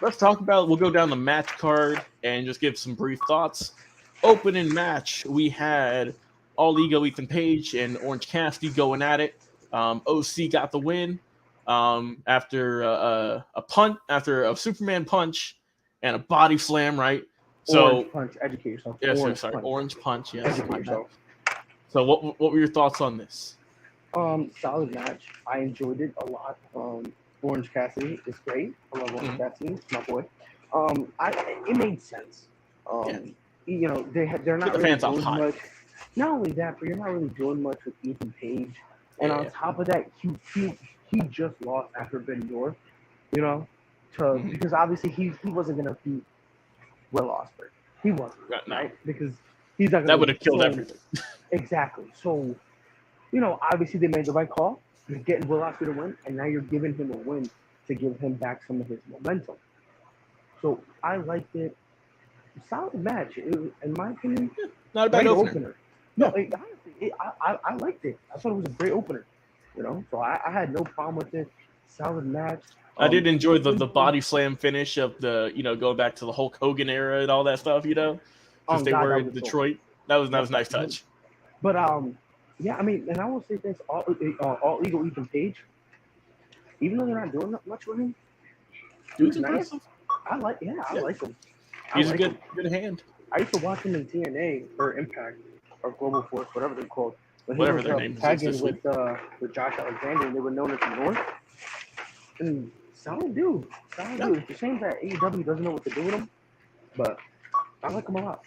Let's talk about it. We'll go down the match card and just give some brief thoughts. Opening match, we had All Ego Ethan Page and Orange Cassidy going at it. OC got the win after after a Superman punch and a body slam, right? So Orange punch, educate yourself. Yes, Orange punch. Yes. So what were your thoughts on this? Solid match. I enjoyed it a lot. Orange Cassidy is great. I love Orange Cassidy, my boy. It made sense. They're not the really fans doing hot. much. Not only that, but you're not really doing much with Ethan Page. And on top of that, he just lost after Ben Yor, because obviously he wasn't gonna beat Will Ospreay. He wasn't, right? Because he's not gonna. That would have killed everything. Exactly. So, obviously they made the right call. You're getting Will Ospreay to win, and now you're giving him a win to give him back some of his momentum. So I liked it. Solid match. It was, in my opinion, not a bad opener. No, honestly, I liked it. I thought it was a great opener. So I had no problem with it. Solid match. I did enjoy the body slam finish of the going back to the Hulk Hogan era and all that stuff. Since they were in Detroit, that was a nice touch. But yeah, I mean, and I will say this: all Ego Ethan Page, even though they're not doing much with him, dude's nice. impressive. I like him. He's a good hand. I used to watch him in TNA or Impact or Global Force, whatever they're called. When whatever he their was name is tagging with Josh Alexander, and they were known as the North. And solid dude. It's a shame that AEW doesn't know what to do with him, but I like him a lot.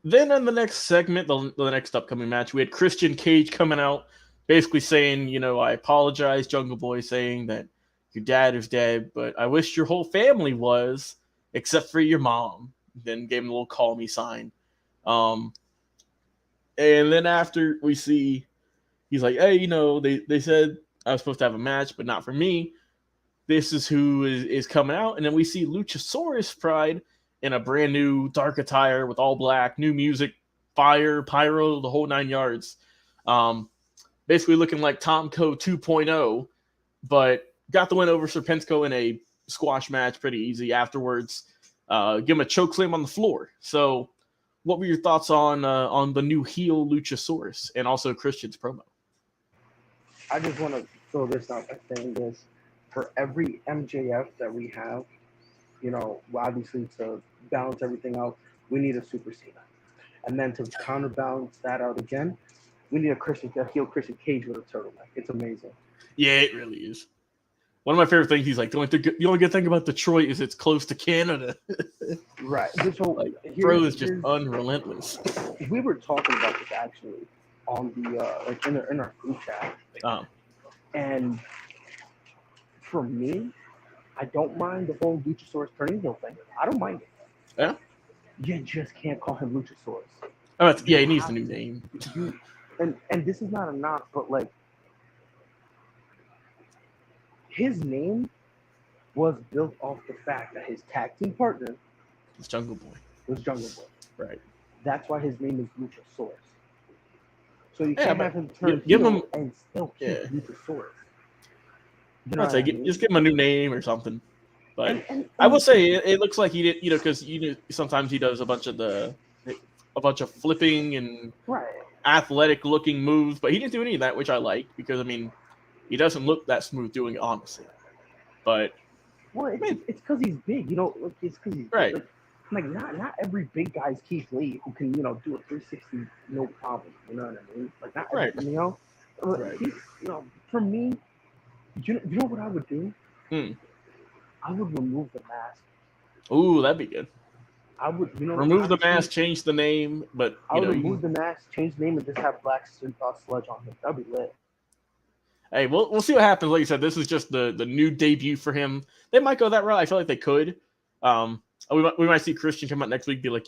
Then in the next segment, the next upcoming match, we had Christian Cage coming out, basically saying, I apologize, Jungle Boy, saying that your dad is dead, but I wish your whole family was, except for your mom. Then gave him a little call me sign. And then after we see, he's like, hey, they said I was supposed to have a match, but not for me. This is who is coming out. And then we see Luchasaurus Pride in a brand new dark attire with all black, new music, fire, pyro, the whole 9 yards. Basically looking like Tomko 2.0, but got the win over Serpensko in a squash match pretty easy afterwards. Give him a chokeslam on the floor. So what were your thoughts on the new heel Luchasaurus and also Christian's promo? I just want to throw this out by saying this. For every MJF that we have, obviously to balance everything out, we need a Super Cena. And then to counterbalance that out again, we need a heel Christian Cage with a turtleneck. It's amazing. Yeah, it really is. One of my favorite things, he's like, the only good thing about Detroit is it's close to Canada. Right. So bro is just unrelentless. We were talking about this actually on the in our group chat. And for me, I don't mind the whole Luchasaurus turning heel thing. I don't mind it. Yeah? You just can't call him Luchasaurus. Oh, he needs a new name. And this is not a knock, but his name was built off the fact that his tag team partner was Jungle Boy. Right. That's why his name is Luchasaurus. So you can't have him turn give heel him and still keep Luchasaurus. I'd say just give him a new name or something. But I will say it looks like he did, because sometimes he does a bunch of flipping and athletic looking moves, but he didn't do any of that, which I like because he doesn't look that smooth doing it, honestly. But it's because he's big, it's because he's right. Big. Not every big guy is Keith Lee who can do a 360 no problem. You know what I mean? Not right. Right. For me. You know what I would do? I would remove the mask. Ooh, that'd be good. I would, Remove the honestly, mask, change the name, but I you would know, remove the mask, change the name, and just have Black Sludge on him. That'd be lit. hey, we'll see what happens. Like you said, this is just the new debut for him. They might go that route. I feel like they could. We might see Christian come out next week, and be like,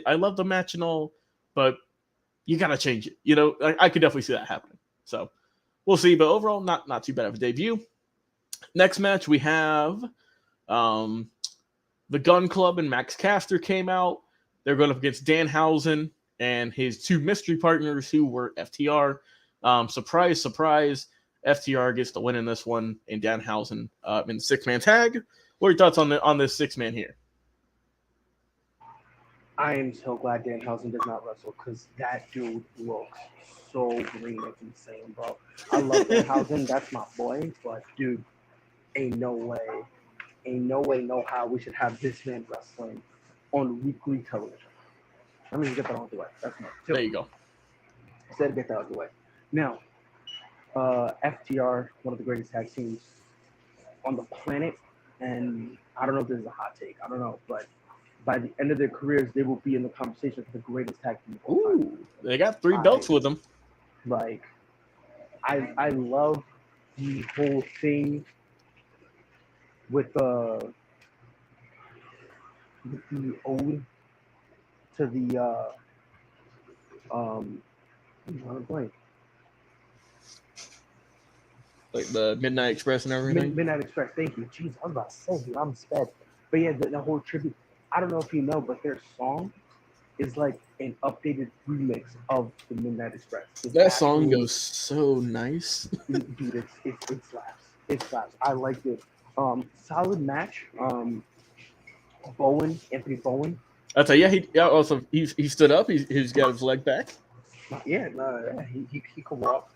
I love the match and all, but you gotta change it. I could definitely see that happening. So we'll see. But overall, not too bad of a debut. Next match we have the Gun Club and Max Caster came out. They're going up against Danhausen and his two mystery partners who were FTR. Surprise, surprise. FTR gets the win in this one, and Danhausen in the six-man tag. What are your thoughts on this six-man here? I am so glad Danhausen does not wrestle because that dude looks so green. It's insane, bro. I love Danhausen. That's my boy. But, dude, ain't no way, no how we should have this man wrestling on weekly television. Let me just get that out of the way. That's my two. There you go. Instead of get that out of the way. Now, FTR, one of the greatest tag teams on the planet, and I don't know if this is a hot take. I don't know, but by the end of their careers, they will be in the conversation for the greatest tag team of all time. Ooh, they got 3 belts with them. Like, I love the whole thing with the ode to the blank. Like the Midnight Express and everything. Midnight Express, thank you. Jeez, I was about to say, dude, I'm sped. But yeah, the whole tribute. I don't know if you know, but their song is like an updated remix of the Midnight Express. That song goes so nice. Dude, it slaps. It slaps. I liked it. Solid match. Anthony Bowen. I'll tell you, he stood up. He's got his leg back. Yeah, he could walk.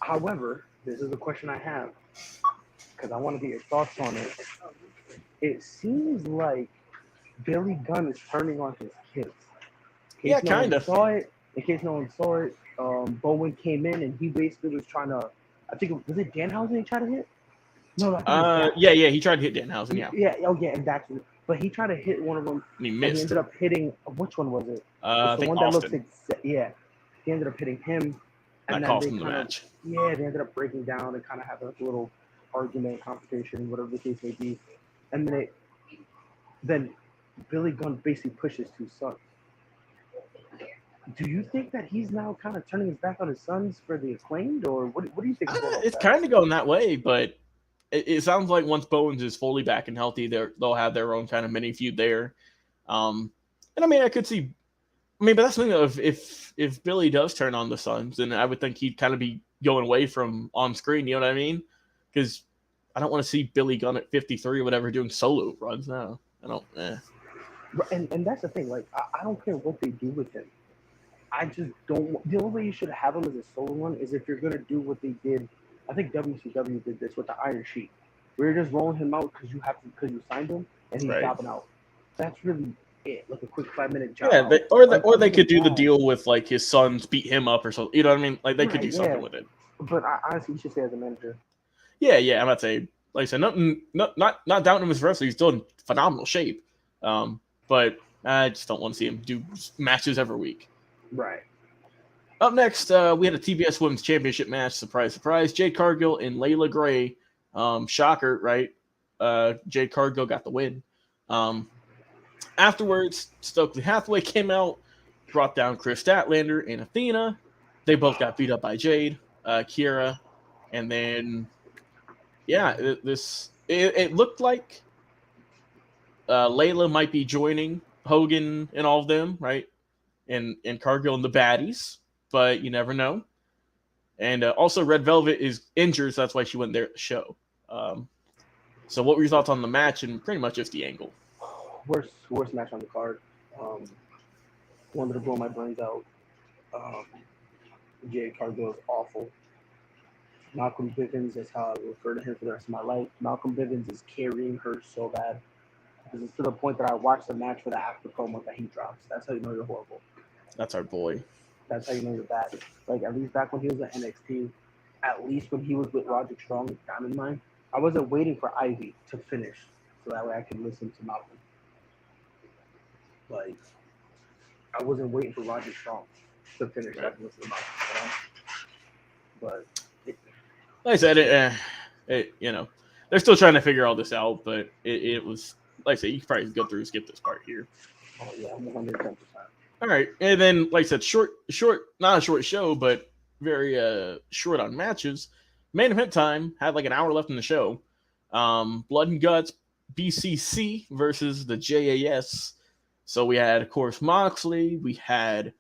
However, this is a question I have because I want to get your thoughts on it. It seems like Billy Gunn is turning on his kids. Yeah, kind of. In case no one saw it, Bowen came in and he basically was trying to. I think was it Danhausen he tried to hit? No. Yeah, he tried to hit Danhausen. Yeah. Yeah, and that's. But he tried to hit one of them. And he missed. And he ended up hitting. Which one was it? I think Austin. Yeah, he ended up hitting him. And that cost him the match. Yeah, they ended up breaking down and kind of having a little argument, confrontation, whatever the case may be. And then Billy Gunn basically pushes his sons. Do you think that he's now kind of turning his back on his sons for the Acclaimed, or what do you think? It's kind of going that way, but it sounds like once Bowens is fully back and healthy, they'll have their own kind of mini feud there. And I mean, I could see. I mean, but that's the thing though. If Billy does turn on the Suns, then I would think he'd kind of be going away from on screen. You know what I mean? Because I don't want to see Billy Gunn at 53 or whatever doing solo runs. No, I don't. And that's the thing. Like, I don't care what they do with him. I just don't. The only way you should have him as a solo one is if you're gonna do what they did. I think WCW did this with the Iron Sheik. We're just rolling him out because you signed him and he's dropping out. That's really it. Like a quick 5-minute job. Yeah, or they could do the deal with like his sons beat him up or something. You know what I mean? Like they could do something with it. But I honestly, you should say as a manager. Yeah. I'm about to say, like I said, not doubting him as a wrestler. He's still in phenomenal shape. But I just don't want to see him do matches every week. Right. Up next, we had a TBS Women's Championship match. Surprise, surprise. Jade Cargill and Layla Gray. Shocker, right? Jade Cargill got the win. Afterwards, Stokely Hathaway came out, brought down Chris Statlander and Athena. They both got beat up by Jade, Kiera, and then, it looked like Layla might be joining Hogan and all of them, right? And Cargill and the baddies, but you never know. And also, Red Velvet is injured, so that's why she went there at the show. So what were your thoughts on the match and pretty much just the angle? Worst match on the card. Wanted to blow my brains out. Jade Cargill is awful. Malcolm Bivens is how I refer to him for the rest of my life. Malcolm Bivens is carrying her so bad. Because it's to the point that I watched the match for the after promo that he drops. That's how you know you're horrible. That's our boy. That's how you know you're bad. Like, at least back when he was at NXT, at least when he was with Roderick Strong, Diamond Mine, I wasn't waiting for Ivy to finish so that way I could listen to Malcolm. Like, I wasn't waiting for Roger Strong to finish Right. that list of matches, But Like I said, they're still trying to figure all this out, but it was, like I said, you could probably go through and skip this part here. oh yeah, I'm 110%. All right, and then like I said, short, not a short show, but very short on matches. Main event time had like an hour left in the show. Blood and Guts, BCC versus the JAS. So we had, of course, Moxley, we had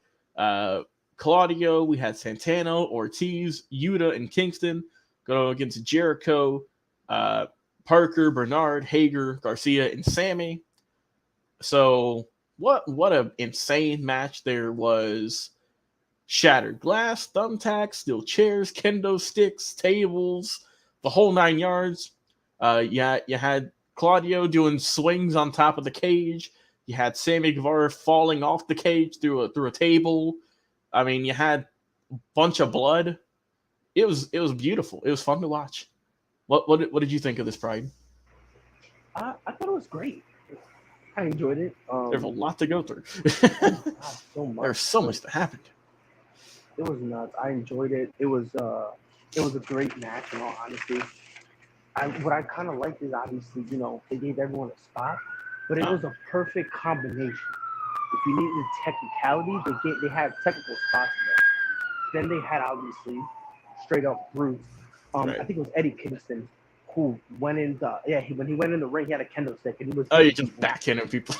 Claudio, we had Santana, Ortiz, Yuta, and Kingston go against Jericho, Parker, Bernard, Hager, Garcia, and Sammy. So what an insane match there was. Shattered glass, thumbtacks, steel chairs, kendo sticks, tables, the whole 9 yards. You had Claudio doing swings on top of the cage. You had Sammy Guevara falling off the cage through a table. I mean, you had a bunch of blood. It was beautiful. It was fun to watch. What did you think of this, Pride? I thought it was great. I enjoyed it. There's a lot to go through. So much. There's so much that happened. It was nuts. I enjoyed it. It was a great match, in all honesty. What I kind of liked is, obviously, they gave everyone a spot, but it was a perfect combination. If you needed technicality, they had technical spots there. Then they had, obviously, straight up brutes. Right. I think it was Eddie Kingston who went in when he went in the ring, he had a kendo stick, and he was you just backhanding people.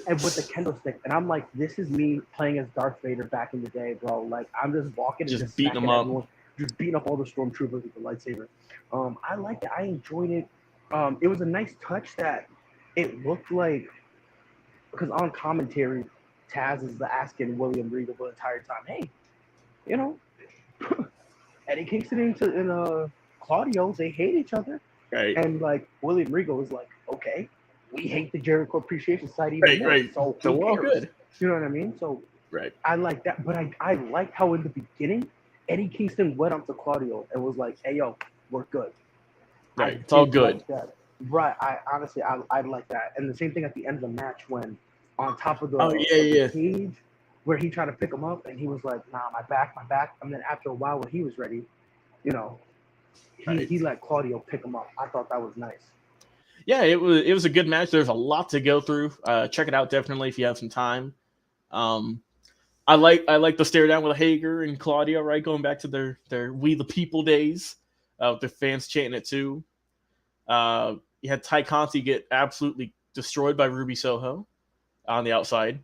and with the kendo stick, and I'm like, this is me playing as Darth Vader back in the day, bro. Like, I'm just walking and just beating them up. everyone, just beating up all the stormtroopers with the lightsaber. I liked it. I enjoyed it. It was a nice touch that it looked like, because on commentary, Taz is asking William Regal the entire time, hey, Eddie Kingston and Claudio, they hate each other. Right. And like William Regal was like, okay, we hate the Jericho Appreciation Society even more. Right. So we're all good. You know what I mean? So right. I like that, but I liked how in the beginning Eddie Kingston went up to Claudio and was like, hey yo, we're good. Right. It's all good. Like that. Right. I honestly I like that. And the same thing at the end of the match when on top of the, the cage where he tried to pick him up and he was like, nah, my back. And then after a while when he was ready, he let Claudio pick him up. I thought that was nice. Yeah, it was a good match. There's a lot to go through. Check it out definitely if you have some time. I like the stare down with Hager and Claudio, right? Going back to their We the People days. The fans chanting it too. You had Ty Conti get absolutely destroyed by Ruby Soho on the outside.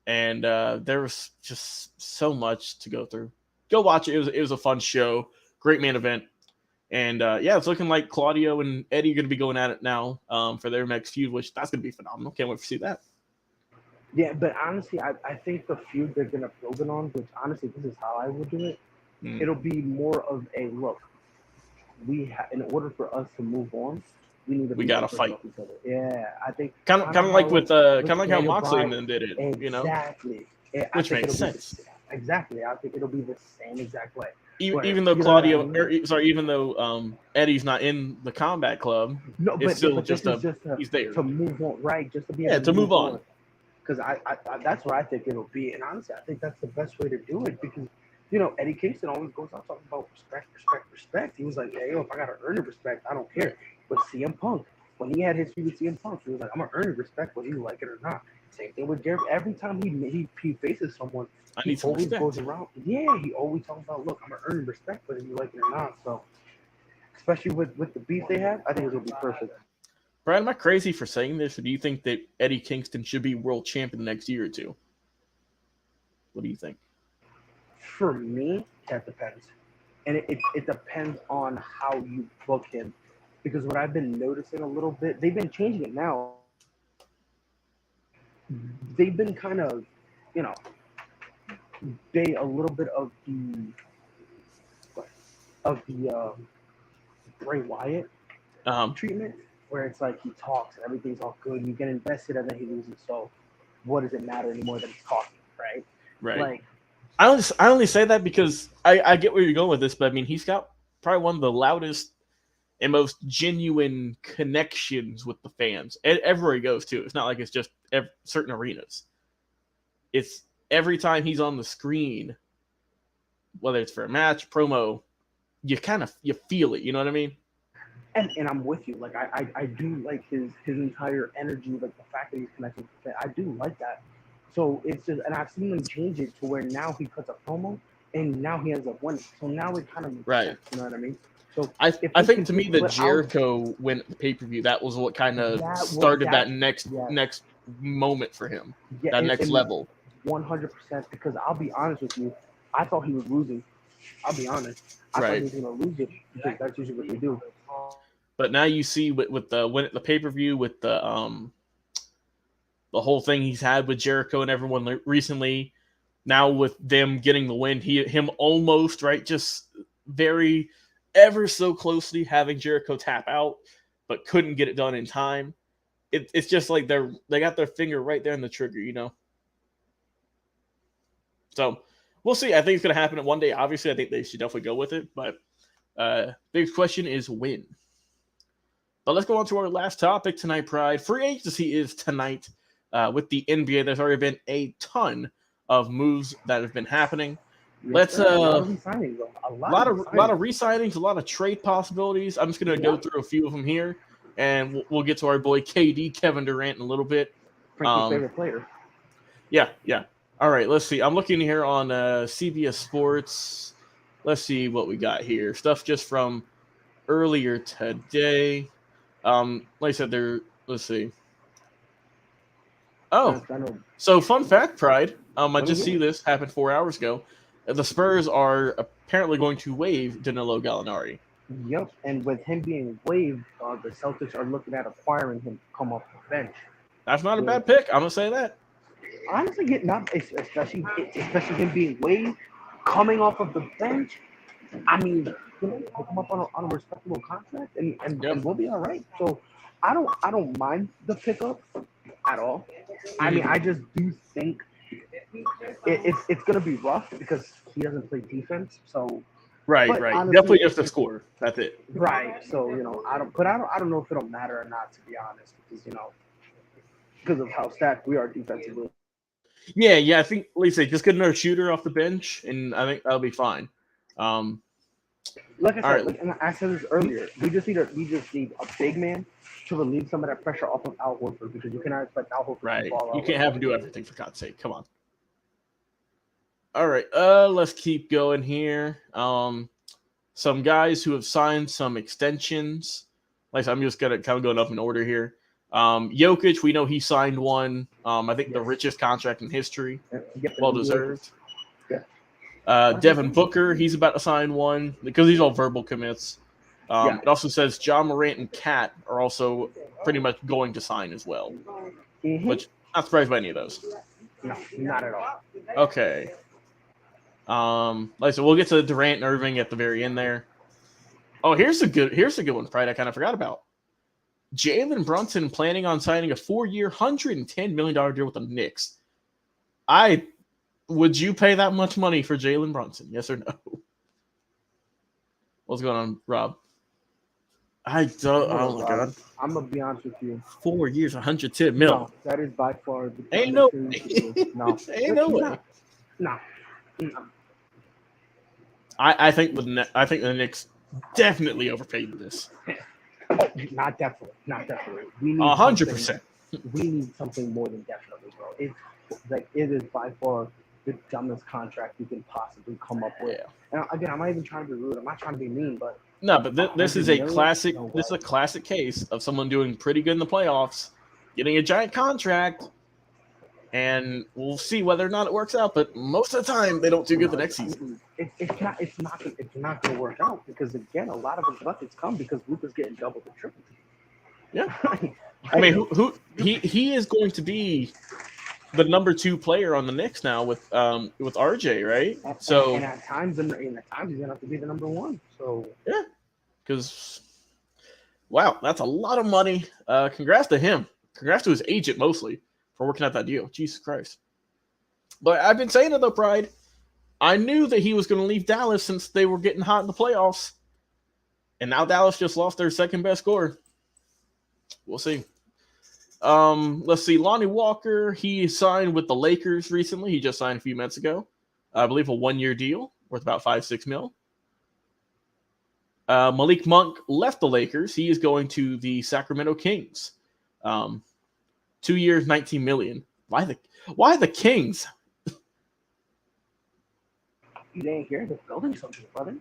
And there was just so much to go through. Go watch it. It was a fun show. Great main event. And it's looking like Claudio and Eddie are going to be going at it now for their next feud, which that's going to be phenomenal. Can't wait to see that. Yeah, but honestly, I think the feud they're going to build it on, which honestly, this is how I would do it. It'll be more of a look. In order for us to move on, we got to fight each other. Yeah, I think kind of like with how Moxley and them did it. Exactly. Which makes sense. Exactly. I think it'll be the same exact way. Even though Eddie's not in the Combat Club, it's still just he's there to move on, right? Just to be able to move on. Because I that's where I think it'll be, and honestly, I think that's the best way to do it because Eddie Kingston always goes out talking about respect. He was like, hey, if I gotta earn the respect, I don't care. But CM Punk, when he had his feud with CM Punk, he was like, I'm gonna earn the respect whether you like it or not. Same thing with Jerry. Every time he faces someone, he always goes around. Yeah, he always talks about, look, I'm gonna earn respect whether you like it or not. So, especially with the beef they have, I think it'll be perfect. Brad, am I crazy for saying this, or do you think that Eddie Kingston should be world champion the next year or two? What do you think? For me, that depends. And it depends on how you book him. Because what I've been noticing a little bit, they've been changing it now. They've been kind of, they a little bit of the Bray Wyatt treatment, where it's like he talks and everything's all good, you get invested and then he loses. So what does it matter anymore that he's talking, right? Right. Like, I only say that because I get where you're going with this, but I mean he's got probably one of the loudest and most genuine connections with the fans everywhere he goes to. It's not like it's just certain arenas. it's every time he's on the screen, whether it's for a match, promo, you feel it. You know what I mean? And I'm with you. Like I do like his entire energy, like the fact that he's connected. I do like that. So it's just, and I've seen him change it to where now he cuts a promo, and now he ends up winning. So now it kind of makes sense. You know what I mean? So I think to me the Jericho win at the pay-per-view, that was what kind of started that next moment for him. That next level. 100%. Because I'll be honest with you, I thought he was losing. I'll be honest. I thought he was gonna lose it because that's usually what they do. But now you see with the win at the pay-per-view, with the whole thing he's had with Jericho and everyone recently, now with them getting the win, him almost just very ever so closely having Jericho tap out, but couldn't get it done in time. It's just like they got their finger right there in the trigger, you know. So we'll see. I think it's going to happen one day. Obviously, I think they should definitely go with it. But big question is when. But let's go on to our last topic tonight, Pride. Free agency is tonight with the NBA. There's already been a ton of moves that have been happening. Let's a lot of re-signings, a lot of re-signings, a lot of trade possibilities. I'm just going to go through a few of them here, and we'll get to our boy KD, Kevin Durant, in a little bit. Frankie's favorite player. Yeah. All right, let's see. I'm looking here on CBS Sports. Let's see what we got here. Stuff just from earlier today. Like I said, let's see. Oh, so fun fact, Pride. I just see this happened 4 hours ago. The Spurs are apparently going to waive Danilo Gallinari. Yep, and with him being waived, the Celtics are looking at acquiring him to come off the bench. That's not a bad pick. I'm gonna say that. Honestly, especially him being waived, coming off of the bench. I mean, pick him up on a respectable contract, and we'll be all right. So, I don't mind the pickup at all. I mean, I just do think it's gonna be rough because he doesn't play defense. So. Right. Honestly, definitely just a score. That's it. Right. So I don't know if it'll matter or not, to be honest, because of how stacked we are defensively. Yeah. I think Lisa just get another shooter off the bench, and I think that'll be fine. Like I said, and I said this earlier, we just need a big man to relieve some of that pressure off of Al Horford, because you cannot expect Al Horford to ball out. You can't have him do everything, for God's sake. Come on. All right, let's keep going here. Some guys who have signed some extensions. Like I'm just kind of going up in order here. Jokic, we know he signed one. I think the richest contract in history. Well deserved. Yeah. Devin Booker, he's about to sign one because these are all verbal commits. It also says John Morant and Kat are also pretty much going to sign as well. Mm-hmm. Which not surprised by any of those. No, not at all. Okay. So we'll get to Durant and Irving at the very end there. Oh, here's a good one, Pride. I kind of forgot about. Jalen Brunson planning on signing a 4-year, $110 million deal with the Knicks. Would you pay that much money for Jalen Brunson? Yes or no? What's going on, Rob? I don't. Oh my God! I'm gonna be honest with you. 4 years, $110 million. No, that is by far the ain't no. No, ain't no way. No. I think the Knicks definitely overpaid this. Not definitely. We need 100%. We need something more than definitely, bro. It is by far the dumbest contract you can possibly come up with. And again, I'm not even trying to be rude. I'm not trying to be mean, but no. But this is a classic. This is a classic case of someone doing pretty good in the playoffs, getting a giant contract. And we'll see whether or not it works out. But most of the time, they don't do good the next season. It's not going to work out because, again, a lot of his buckets come because Luka's getting double and triple. Yeah, I mean, he is going to be the number 2 player on the Knicks now with RJ, right? And at times he's going to have to be the number 1. So yeah, because wow, that's a lot of money. Congrats to him. Congrats to his agent mostly. For working out that deal. Jesus Christ. But I've been saying it though, Pride. I knew that he was going to leave Dallas since they were getting hot in the playoffs. And now Dallas just lost their second best scorer. We'll see. Let's see. Lonnie Walker, he signed with the Lakers recently. He just signed a few minutes ago. I believe a 1-year deal worth about 5-6 mil. Malik Monk left the Lakers. He is going to the Sacramento Kings. 2 years, 19 million. Why the Kings? You didn't hear? They're building something, brother.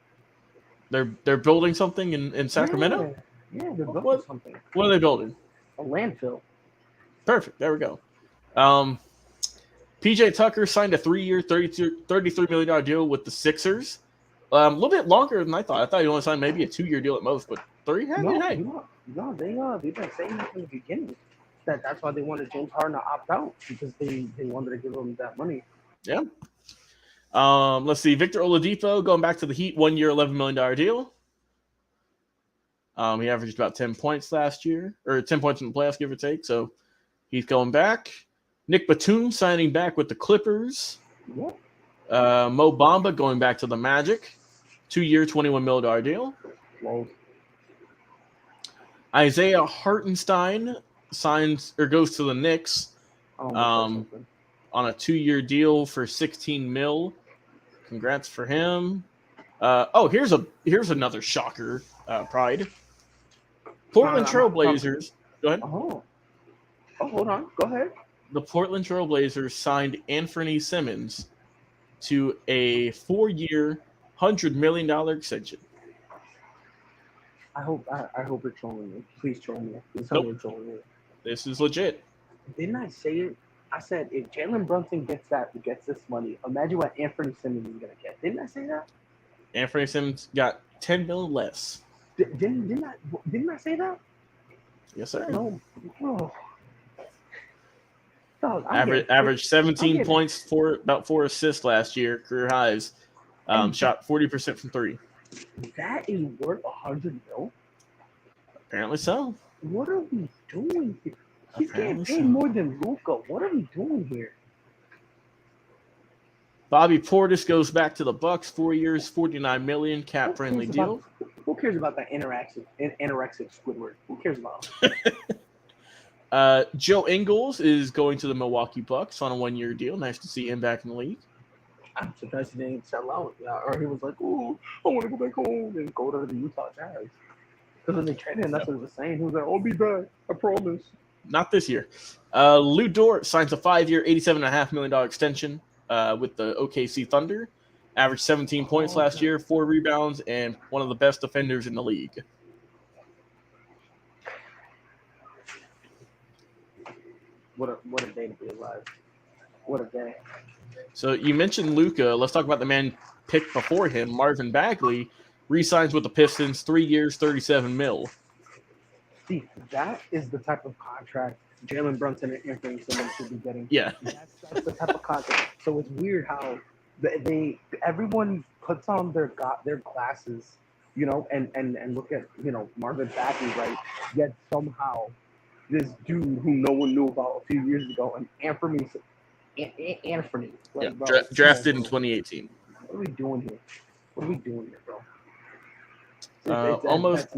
They're building something in Sacramento? Yeah, they're building something. What are they building? A landfill. Perfect. There we go. PJ Tucker signed a 3-year, $33 million deal with the Sixers. A little bit longer than I thought. I thought he only signed maybe a 2-year deal at most, but 3? No, they've been saying that from the beginning. That's why they wanted James Harden to opt out, because they wanted to give him that money. Yeah. Let's see. Victor Oladipo going back to the Heat, 1-year, $11 million deal. He averaged about 10 points last year, or 10 points in the playoffs, give or take. So he's going back. Nick Batum signing back with the Clippers. Yeah. Mo Bamba going back to the Magic, 2-year, $21 million deal. Whoa. Isaiah Hartenstein goes to the Knicks on a 2-year deal for 16 mil. Congrats for him. Here's another shocker. Pride. Portland Trailblazers. Go ahead. Oh, hold on. Go ahead. The Portland Trailblazers signed Anthony Simmons to a 4-year, $100 million extension. I hope you're trolling me. Please troll me. Please Nope. you're trolling me. This is legit. Didn't I say it? I said if Jalen Brunson gets this money, imagine what Anthony Simmons is gonna get. Didn't I say that? Anthony Simmons got $10 million less. Didn't I say that? Yes, sir. No. Oh. Dog, Average 17 points for about 4 assists last year, career highs. Shot 40% from 3. That is worth $100 million. Apparently so. What are we doing here? He's Apparently getting paid so. more than Luka. What are we doing here? Bobby Portis goes back to the Bucks, 4 years, $49 million, cap-friendly deal. Who cares about that anorexic Squidward? Who cares about him? Joe Ingles is going to the Milwaukee Bucks on a 1-year deal. Nice to see him back in the league. I'm surprised he didn't sell out. Or he was like, "Oh, I want to go back home and go to the Utah Jazz." Because when they traded him, that's what he was saying. He was like, "I'll be back. I promise." Not this year. Lou Dort signs a 5-year, $87.5 million extension with the OKC Thunder. Averaged 17 points last year, 4 rebounds, and one of the best defenders in the league. What a day to be alive. What a day. So you mentioned Luka. Let's talk about the man picked before him, Marvin Bagley. Re-signs with the Pistons, 3 years, $37 million. See, that is the type of contract Jalen Brunson and Anthony Simmons should be getting. Yeah. That's the type of contract. So it's weird how everyone puts on their glasses, and look at, Marvin Bagley, right? Yet somehow this dude who no one knew about a few years ago, and Anthony. Like, bro, Drafted in 2018. What are we doing here? Bro? Almost.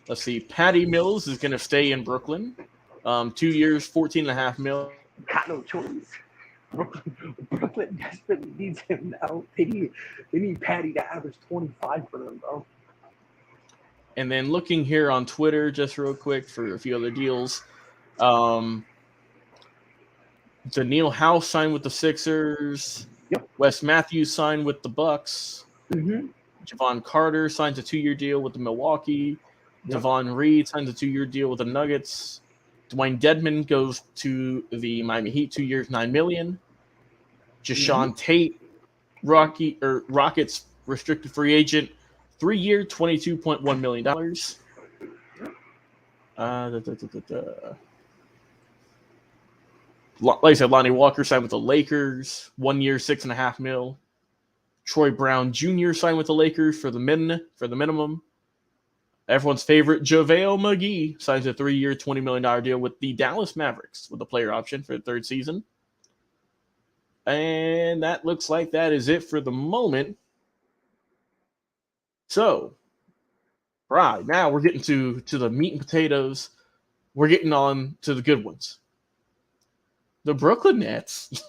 Let's see. Patty Mills is going to stay in Brooklyn. 2 years, $14.5 million. Got no choice. Brooklyn desperately needs him now. They need Patty to average 25 for them, bro. And then looking here on Twitter, just real quick for a few other deals. Daniil House signed with the Sixers. Yep. Wes Matthews signed with the Bucks. Mm-hmm. Javon Carter signs a 2-year deal with the Milwaukee. Yep. Devon Reed signs a 2-year deal with the Nuggets. Dwayne Dedman goes to the Miami Heat, 2 years, $9 million. Jashawn Tate, Rockets restricted free agent, 3-year, $22.1 million. Like I said, Lonnie Walker signed with the Lakers, 1 year, $6.5 million. Troy Brown Jr. signed with the Lakers for the minimum. Everyone's favorite, JaVale McGee, signs a 3-year, $20 million deal with the Dallas Mavericks with a player option for the 3rd season. And that looks like that is it for the moment. So, right, now we're getting to the meat and potatoes. we're getting on to the good ones. The Brooklyn Nets.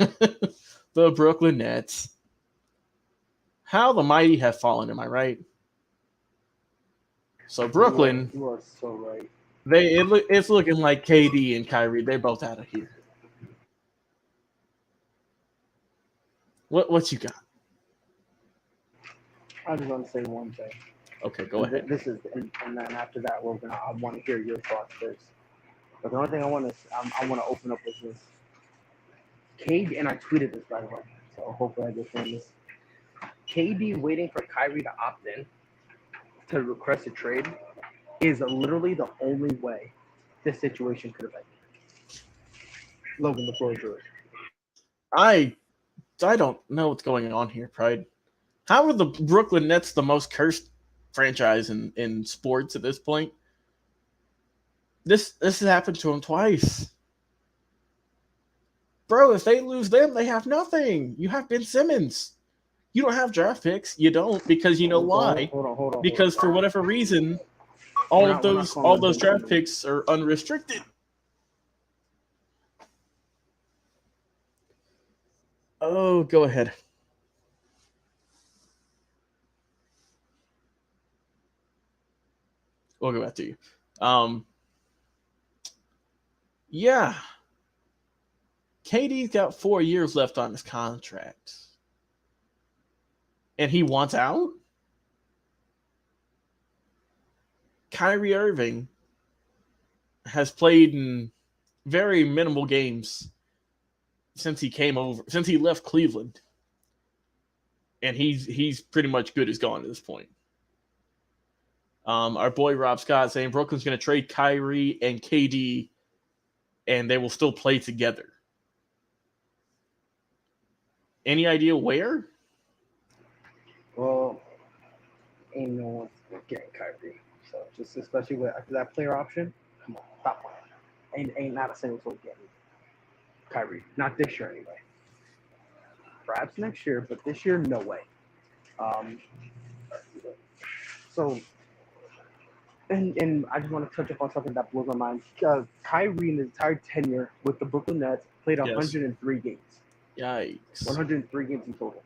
The Brooklyn Nets. How the mighty have fallen, am I right? So Brooklyn, You are so right. it's looking like KD and Kyrie, they're both out of here. What you got? I just want to say one thing. Okay, go ahead. This is, and then after that, I want to hear your thoughts first. But the only thing I want to open up with this. KD, and I tweeted this by the way, so hopefully I get famous. KD waiting for Kyrie to opt in to request a trade is literally the only way this situation could have ended. Logan, the floor is yours. I don't know what's going on here, Pride. How are the Brooklyn Nets the most cursed franchise in sports at this point? This has happened to them twice. Bro, if they lose them, they have nothing. You have Ben Simmons. You don't have draft picks. You don't, because you know why? Hold on. Because for whatever reason, all those draft picks are unrestricted. Oh, go ahead. We'll go back to you. Yeah. KD's got 4 years left on his contract. And he wants out? Kyrie Irving has played in very minimal games since he left Cleveland. And he's pretty much good as gone at this point. Our boy Rob Scott saying Brooklyn's going to trade Kyrie and KD, and they will still play together. Any idea where? Well, ain't no one's getting Kyrie. So just especially with that player option, come on, stop playing. Ain't not a single soul getting Kyrie. Not this year anyway. Perhaps next year, but this year, no way. So, and I just want to touch upon something that blows my mind. Kyrie in his entire tenure with the Brooklyn Nets played 103 games. Yikes. 103 games in total.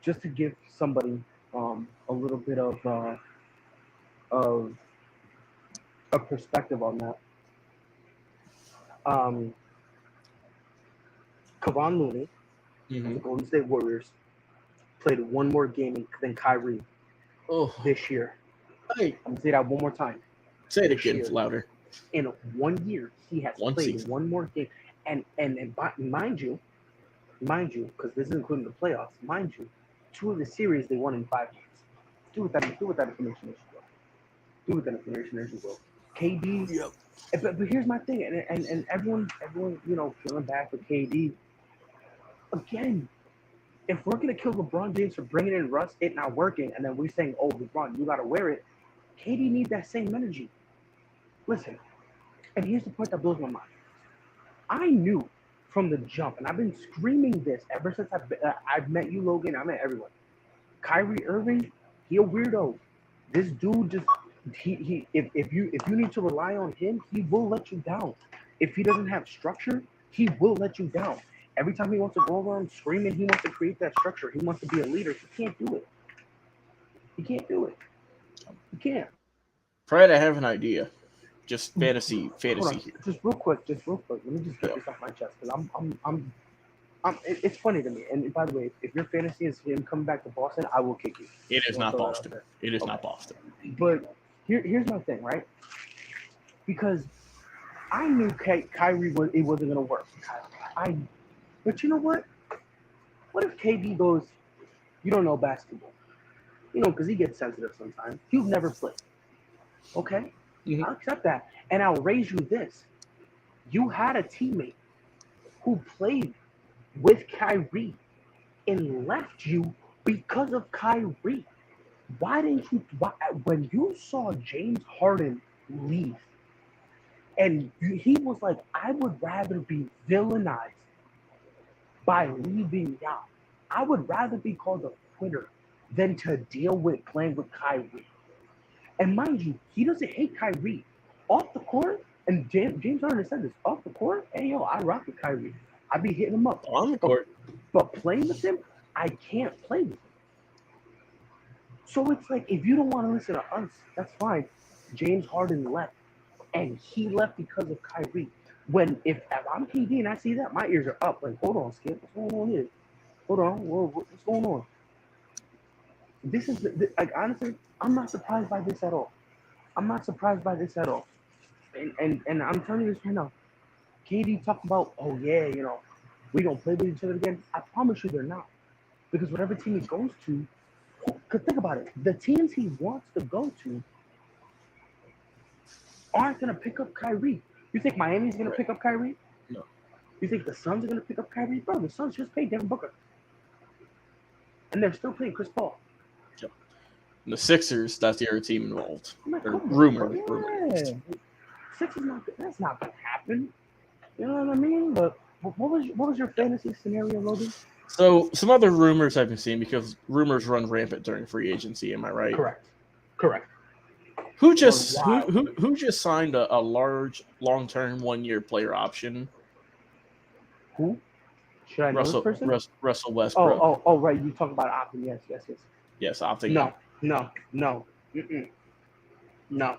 Just to give somebody a little bit of a perspective on that. Kevon Looney, the Golden State Warriors, played one more game than Kyrie this year. Hey. I'm going to say that one more time. Say it again louder. In 1 year, he has played one more game. And mind you, because this is including the playoffs, mind you, 2 of the series they won in 5 games. Do with that information as you will. KD. Yep. But here's my thing, and everyone, feeling bad for KD. Again, if we're gonna kill LeBron James for bringing in Russ, it not working, and then we're saying, "Oh, LeBron, you gotta wear it." KD needs that same energy. Listen, and here's the part that blows my mind. I knew from the jump, and I've been screaming this ever since I've met you, Logan. I met everyone. Kyrie Irving, he a weirdo. This dude just if you need to rely on him, he will let you down. If he doesn't have structure, he will let you down. Every time he wants to go around screaming, he wants to create that structure. He wants to be a leader. He can't do it. He can't. Pride, I have an idea. Just fantasy here. Just real quick. Let me just get this off my chest because it's funny to me. And by the way, if your fantasy is him coming back to Boston, I will kick you. It is not Boston. It is not Boston. But here's my thing, right? Because I knew Kyrie it wasn't gonna work. But you know what? What if KD goes, you don't know basketball? Because he gets sensitive sometimes. You've never played. Okay? I'll accept that. And I'll raise you this. You had a teammate who played with Kyrie and left you because of Kyrie. Why didn't you, when you saw James Harden leave, and he was like, I would rather be villainized by leaving out. I would rather be called a quitter than to deal with playing with Kyrie. And mind you, he doesn't hate Kyrie. Off the court, And James Harden said this off the court. Hey, yo, I rock with Kyrie. I be hitting him up. On the court. But playing with him, I can't play with him. So it's like, if you don't want to listen to us, that's fine. James Harden left. And he left because of Kyrie. If I'm KD and I see that, my ears are up. Like, hold on, Skip. What's going on here? Hold on. What's going on? This is, like, honestly, I'm not surprised by this at all. I'm not surprised by this at all. And I'm telling you this right now. KD talk about, oh, yeah, you know, we going to play with each other again. I promise you they're not. Because whatever team he goes to, because think about it. The teams he wants to go to aren't going to pick up Kyrie. You think Miami's going to pick up Kyrie? No. You think the Suns are going to pick up Kyrie? Bro, the Suns just paid Devin Booker. And they're still paying Chris Paul. Yeah. And the Sixers, that's the other team involved. Like, Rumor. Sixers not good. That's not going to happen. You know what I mean? But what was your fantasy scenario, Logan? So some other rumors I've been seeing, because rumors run rampant during free agency. Am I right? Correct. Who just signed a large, long-term, 1-year player option? Who? Should I know this person? Russell Westbrook. Oh, right. You talk about opting. Yes. Yes, opting. No. Mm-mm. No.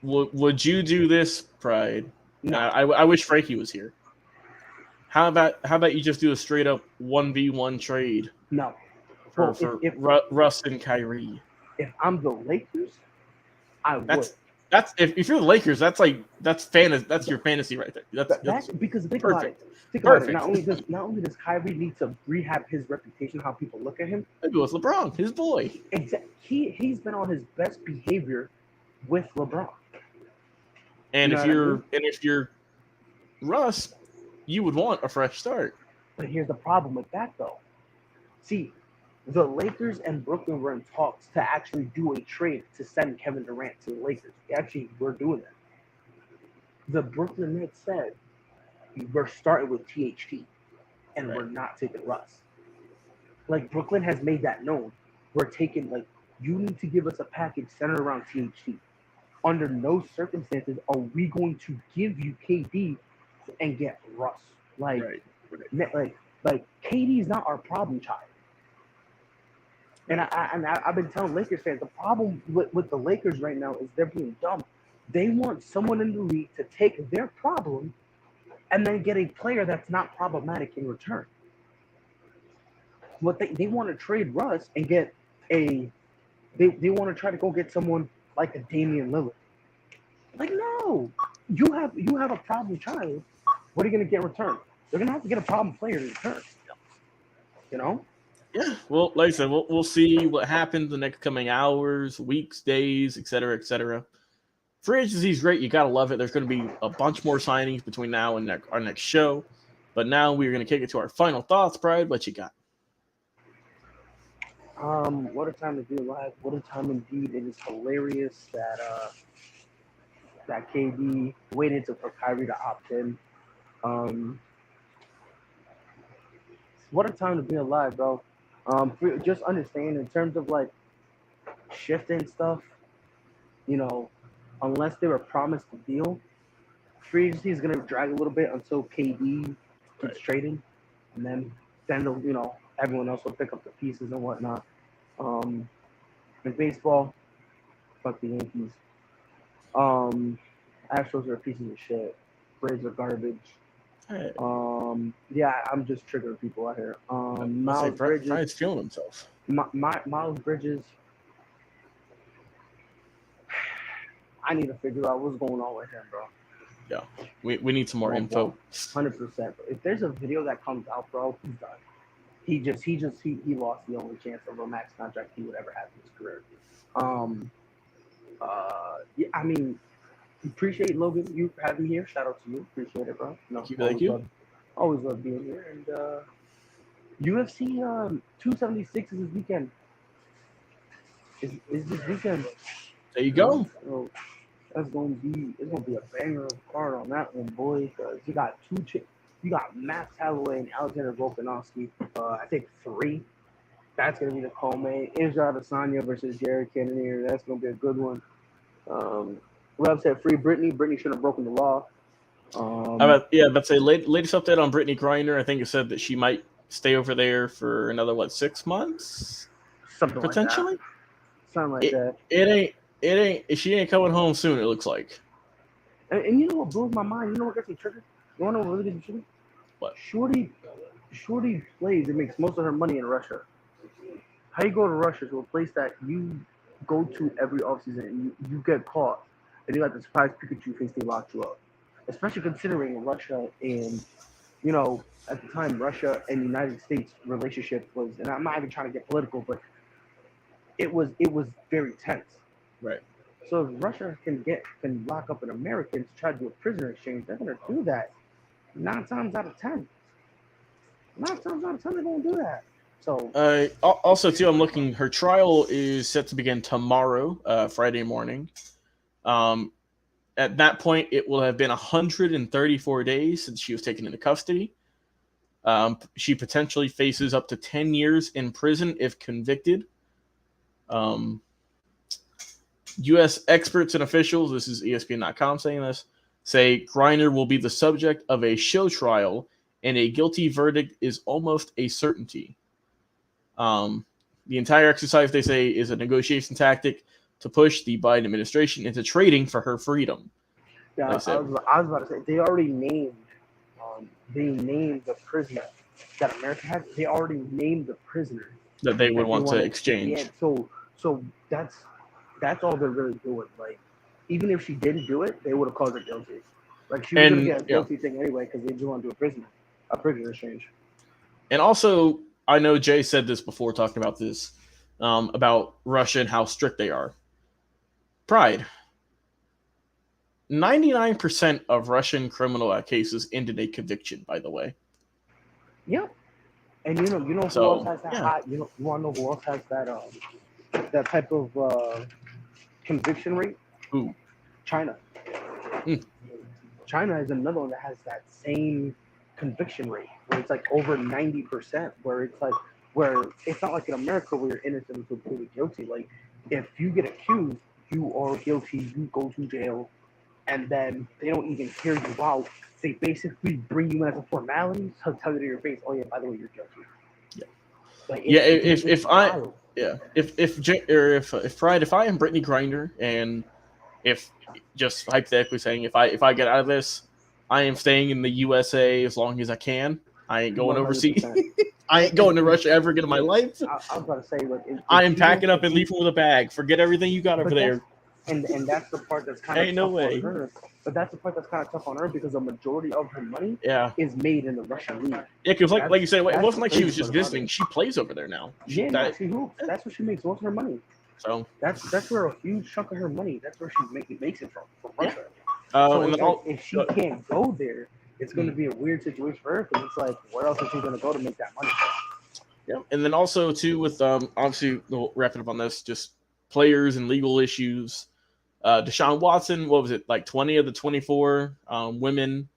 Would you do this, Pride? No. I wish Frankie was here. How about you just do a straight up 1v1 trade? No. For Russ and Kyrie. If I'm the Lakers, I would. That's if you're the Lakers, that's your fantasy right there. That's because think perfect. about it. Not only does Kyrie need to rehab his reputation, how people look at him. Maybe with LeBron, his boy. Exactly. He's been on his best behavior with LeBron. And if you're Russ, you would want a fresh start. But here's the problem with that, though. See, the Lakers and Brooklyn were in talks to actually do a trade to send Kevin Durant to the Lakers. Actually, we're doing that. The Brooklyn Nets said, we're starting with THT, and we're not taking Russ. Like, Brooklyn has made that known. We're taking, like, you need to give us a package centered around THT. Under no circumstances are we going to give you KD and get Russ. Like KD is not our problem child. And I've been telling Lakers fans, the problem with the Lakers right now is they're being dumb. They want someone in the league to take their problem and then get a player that's not problematic in return. What they want to trade Russ and get they want to try to go get someone like a Damian Lillard. Like, no, you have a problem child. What are you going to get in return? They're going to have to get a problem player in return. You know? Yeah. Well, like I said, we'll see what happens the next coming hours, weeks, days, et cetera, et cetera. Free agency is great. You got to love it. There's going to be a bunch more signings between now and our next show. But now we're going to kick it to our final thoughts, Pride. What you got? What a time to be alive. What a time indeed. It is hilarious that KD waited for Kyrie to opt in. What a time to be alive, bro. Just understand in terms of like shifting stuff, you know, unless they were promised a deal, free agency is gonna drag a little bit until KD gets traded, and then you know, everyone else will pick up the pieces and whatnot. In baseball, fuck the Yankees. Astros are pieces of shit. Braves are garbage. Hey. Yeah, I'm just triggering people out here. Miles Bridges. Brian's feeling himself. Miles Bridges. I need to figure out what's going on with him, bro. Yeah, we need some more info. 100%. If there's a video that comes out, bro, he's done. He lost the only chance of a max contract he would ever have in his career. Yeah, I mean, appreciate Logan you having me here. Shout out to you. Appreciate it, bro. No, Thank you. Always love being here. And UFC 276 is this weekend. Is this weekend? There you go. So it's gonna be a banger of a card on that one, boy. Because you got you got Max Holloway and Alexander Volkanovski. I think 3. That's gonna be the co-main. Israel Adesanya versus Jared Cannonier. That's gonna be a good one. Web said free Britney. Britney should have broken the law. That's a latest update on Brittany Griner. I think it said that she might stay over there for another 6 months, something potentially. Like that. Something like that. It ain't. She ain't coming home soon. It looks like. And you know what blows my mind? You know what gets me triggered? You want to know what really gets me triggered? What? Shorty plays and makes most of her money in Russia. How you go to Russia, to a place that you go to every offseason, and you get caught, and you got the surprise Pikachu face, they locked you up. Especially considering Russia and, you know, at the time, Russia and the United States relationship was, and I'm not even trying to get political, but it was very tense. Right. So if Russia can lock up an American to try to do a prisoner exchange, they're gonna do that 9 times out of 10. 9 times out of 10, they're gonna do that. So also too, I'm looking. Her trial is set to begin tomorrow, Friday morning. At that point, it will have been 134 days since she was taken into custody. She potentially faces up to 10 years in prison if convicted. U.S. experts and officials, this is ESPN.com saying this, say Griner will be the subject of a show trial and a guilty verdict is almost a certainty. The entire exercise, they say, is a negotiation tactic to push the Biden administration into trading for her freedom. Yeah, I was about to say, they already named the prisoner that America has. They already named the prisoner that they would want to exchange. Yeah, so that's all they're really doing. Like, even if she didn't do it, they would have called her guilty. Like, she was going to get a guilty thing anyway because they do want to do a prisoner exchange. And also, I know Jay said this before talking about this, about Russia and how strict they are. Pride. 99% of Russian criminal cases ended a conviction, by the way. Yep. And you know who else has that hot? You want to know who else has that type of conviction rate? Who? China. China is another one that has that same conviction rate, where it's like over 90%. Where it's not like in America where you're innocent until completely guilty. Like, if you get accused, you are guilty. You go to jail, and then they don't even hear you out. They basically bring you in as a formality to tell you to your face, "Oh yeah, by the way, you're guilty." Yeah. Like, if I am Brittany Griner, and if just hypothetically saying, if I get out of this, I am staying in the USA as long as I can. I ain't going 100%. Overseas. I ain't going to Russia ever again in my life. I was about to say, like, I am packing up and leaving with a bag. Forget everything you got over there. And that's the part that's kind of tough on her. But that's the part that's kind of tough on her because the majority of her money is made in the Russian league. Yeah, because like you said, it wasn't like she was just visiting. She plays over there now. She hoops. That's what she makes most of her money. So that's where a huge chunk of her money. That's where she makes it from Russia. So if she can't go there, it's going to be a weird situation for her because it's like, where else is she going to go to make that money? Yeah, and then also too with obviously we'll wrap it up on this, just players and legal issues. Deshaun Watson, what was it, like 20 of the 24 women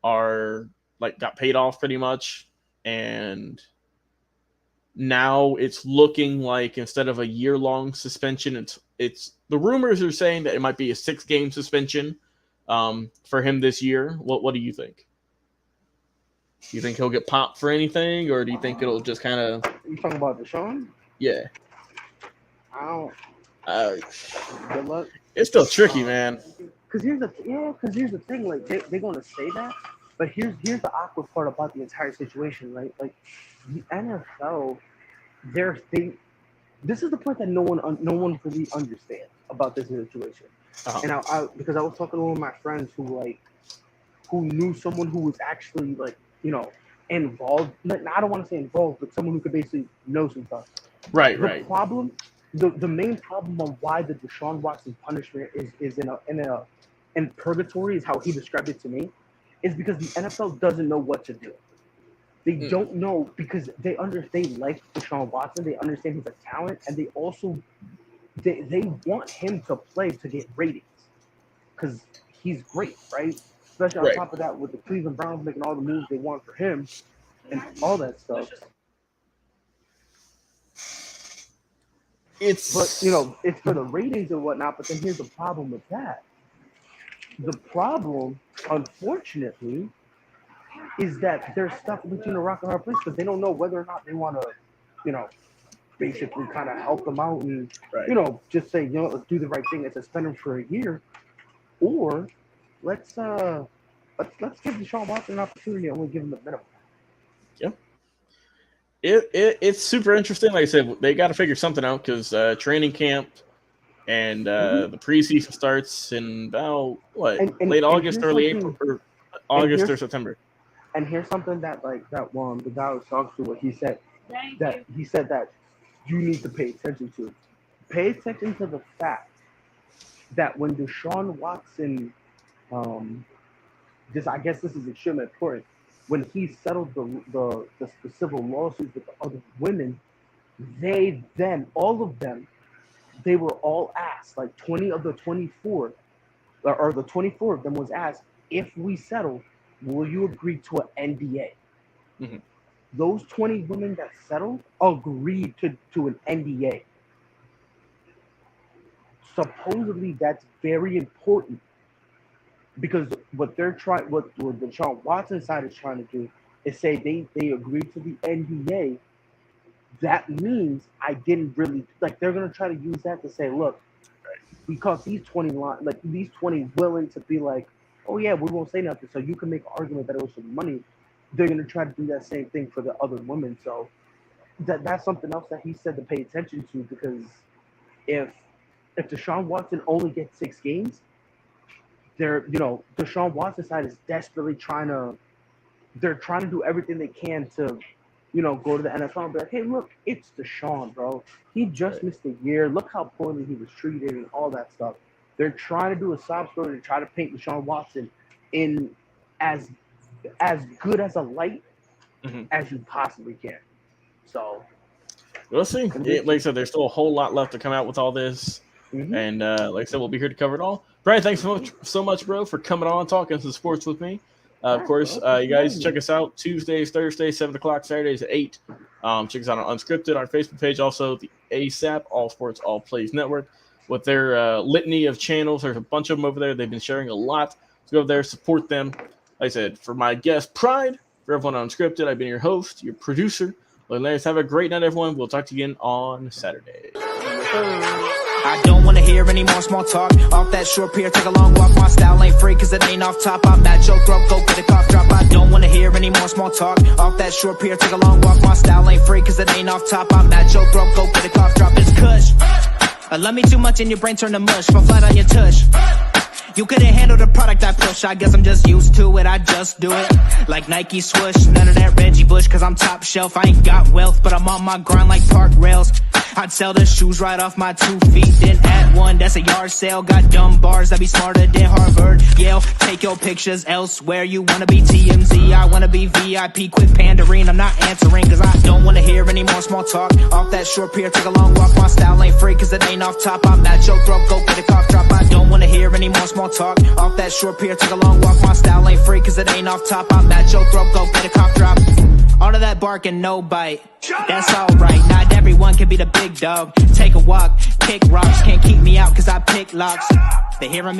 are like got paid off pretty much, and now it's looking like instead of a year-long suspension, it's the rumors are saying that it might be a 6-game suspension for him this year. What do you think? Do you think he'll get popped for anything, or do you think it'll just kind of? You talking about Deshaun? Yeah. I don't. Good luck. It's still tricky, man. Because here's the thing. Like they're going to say that, but here's the awkward part about the entire situation, right? Like the NFL, this is the part that no one really understands about this situation. Uh-huh. And because I was talking to one of my friends who knew someone who was actually involved. I don't want to say involved, but someone who could basically know some stuff. Right. The main problem of why the Deshaun Watson punishment is in purgatory is how he described it to me, is because the NFL doesn't know what to do. They don't know because they like Deshaun Watson. They understand he's a talent, and they also they want him to play to get ratings because he's great, right? Especially on top of that, with the Cleveland Browns making all the moves they want for him and all that stuff. But it's for the ratings and whatnot. But then here's the problem with that: The problem, unfortunately, is that they're stuck between a rock and a hard place because they don't know whether or not they want to, basically kind of help them out and, Right. just say, let's do the right thing and suspend them for a year, or let's give Deshaun Watson an opportunity and only give him the minimum. Yeah. It's super interesting. Like I said, they got to figure something out because training camp and the preseason starts in about late August, early April, or August or September. And here's something that the guy I was talking to, what he said that you need to pay attention to. Pay attention to the fact that when Deshaun Watson, I guess this is extremely important. When he settled the civil lawsuits with the other women, all of them, they were all asked, like 20 of the 24, or the 24 of them was asked, if we settle, will you agree to an NDA? Mm-hmm. Those 20 women that settled agreed to an NDA. Supposedly, that's very important because what Deshaun Watson side is trying to do is say they agreed to the NDA. That means I didn't really they're gonna try to use that to say, look, because these 20 willing to be like, oh yeah, we won't say nothing, so you can make an argument that it was some money. They're gonna try to do that same thing for the other women. So that's something else that he said to pay attention to, because if Deshaun Watson only gets 6 games, Deshaun Watson's side is desperately trying to do everything they can to, go to the NFL and be like, hey, look, it's Deshaun, bro. He just missed a year. Look how poorly he was treated and all that stuff. They're trying to do a sob story to try to paint Deshaun Watson in as good as a light as you possibly can. So we'll see. Like I said, there's still a whole lot left to come out with all this. Mm-hmm. And like I said, we'll be here to cover it all. Brian, thanks so much, bro, for coming on, talking some sports with me. Of course, you guys check us out Tuesdays, Thursdays, 7 o'clock, Saturdays at 8. Check us out on Unscripted, our Facebook page, also the ASAP, All Sports, All Plays Network. With their litany of channels, there's a bunch of them over there. They've been sharing a lot. So go over there, support them. Like I said, for my guest, Pride, for everyone on Unscripted, I've been your host, your producer. Logan Landers. Have a great night, everyone. We'll talk to you again on Saturday. I don't wanna hear any more small talk. Off that short pier, take a long walk. My style ain't free cause it ain't off top. I'm at your throat, go get a cough drop. I don't wanna hear any more small talk. Off that short pier, take a long walk. My style ain't free cause it ain't off top. I'm at your throat, go get a cough drop. It's kush. I love me too much and your brain turn to mush. Fall flat on your tush. You couldn't handle the product I push. I guess I'm just used to it, I just do it. Like Nike swoosh, none of that Reggie Bush, cause I'm top shelf. I ain't got wealth, but I'm on my grind like park rails. I'd sell the shoes right off my 2 feet, then add one, that's a yard sale. Got dumb bars that be smarter than Harvard, Yale. Take your pictures elsewhere, you wanna be TMZ, I wanna be VIP. Quit pandering, I'm not answering, cause I don't wanna hear any more small talk. Off that short pier, take a long walk. My style ain't free cause it ain't off top. I'm at your throat, go get a cough drop. I don't wanna hear any more small talk. Off that short pier, take a long walk. My style ain't free cause it ain't off top. I'm at your throat, go get a cough drop. All of that bark and no bite, that's alright. Not everyone can be the big dog. Take a walk, kick rocks, can't keep me out cause I pick locks. They hearing me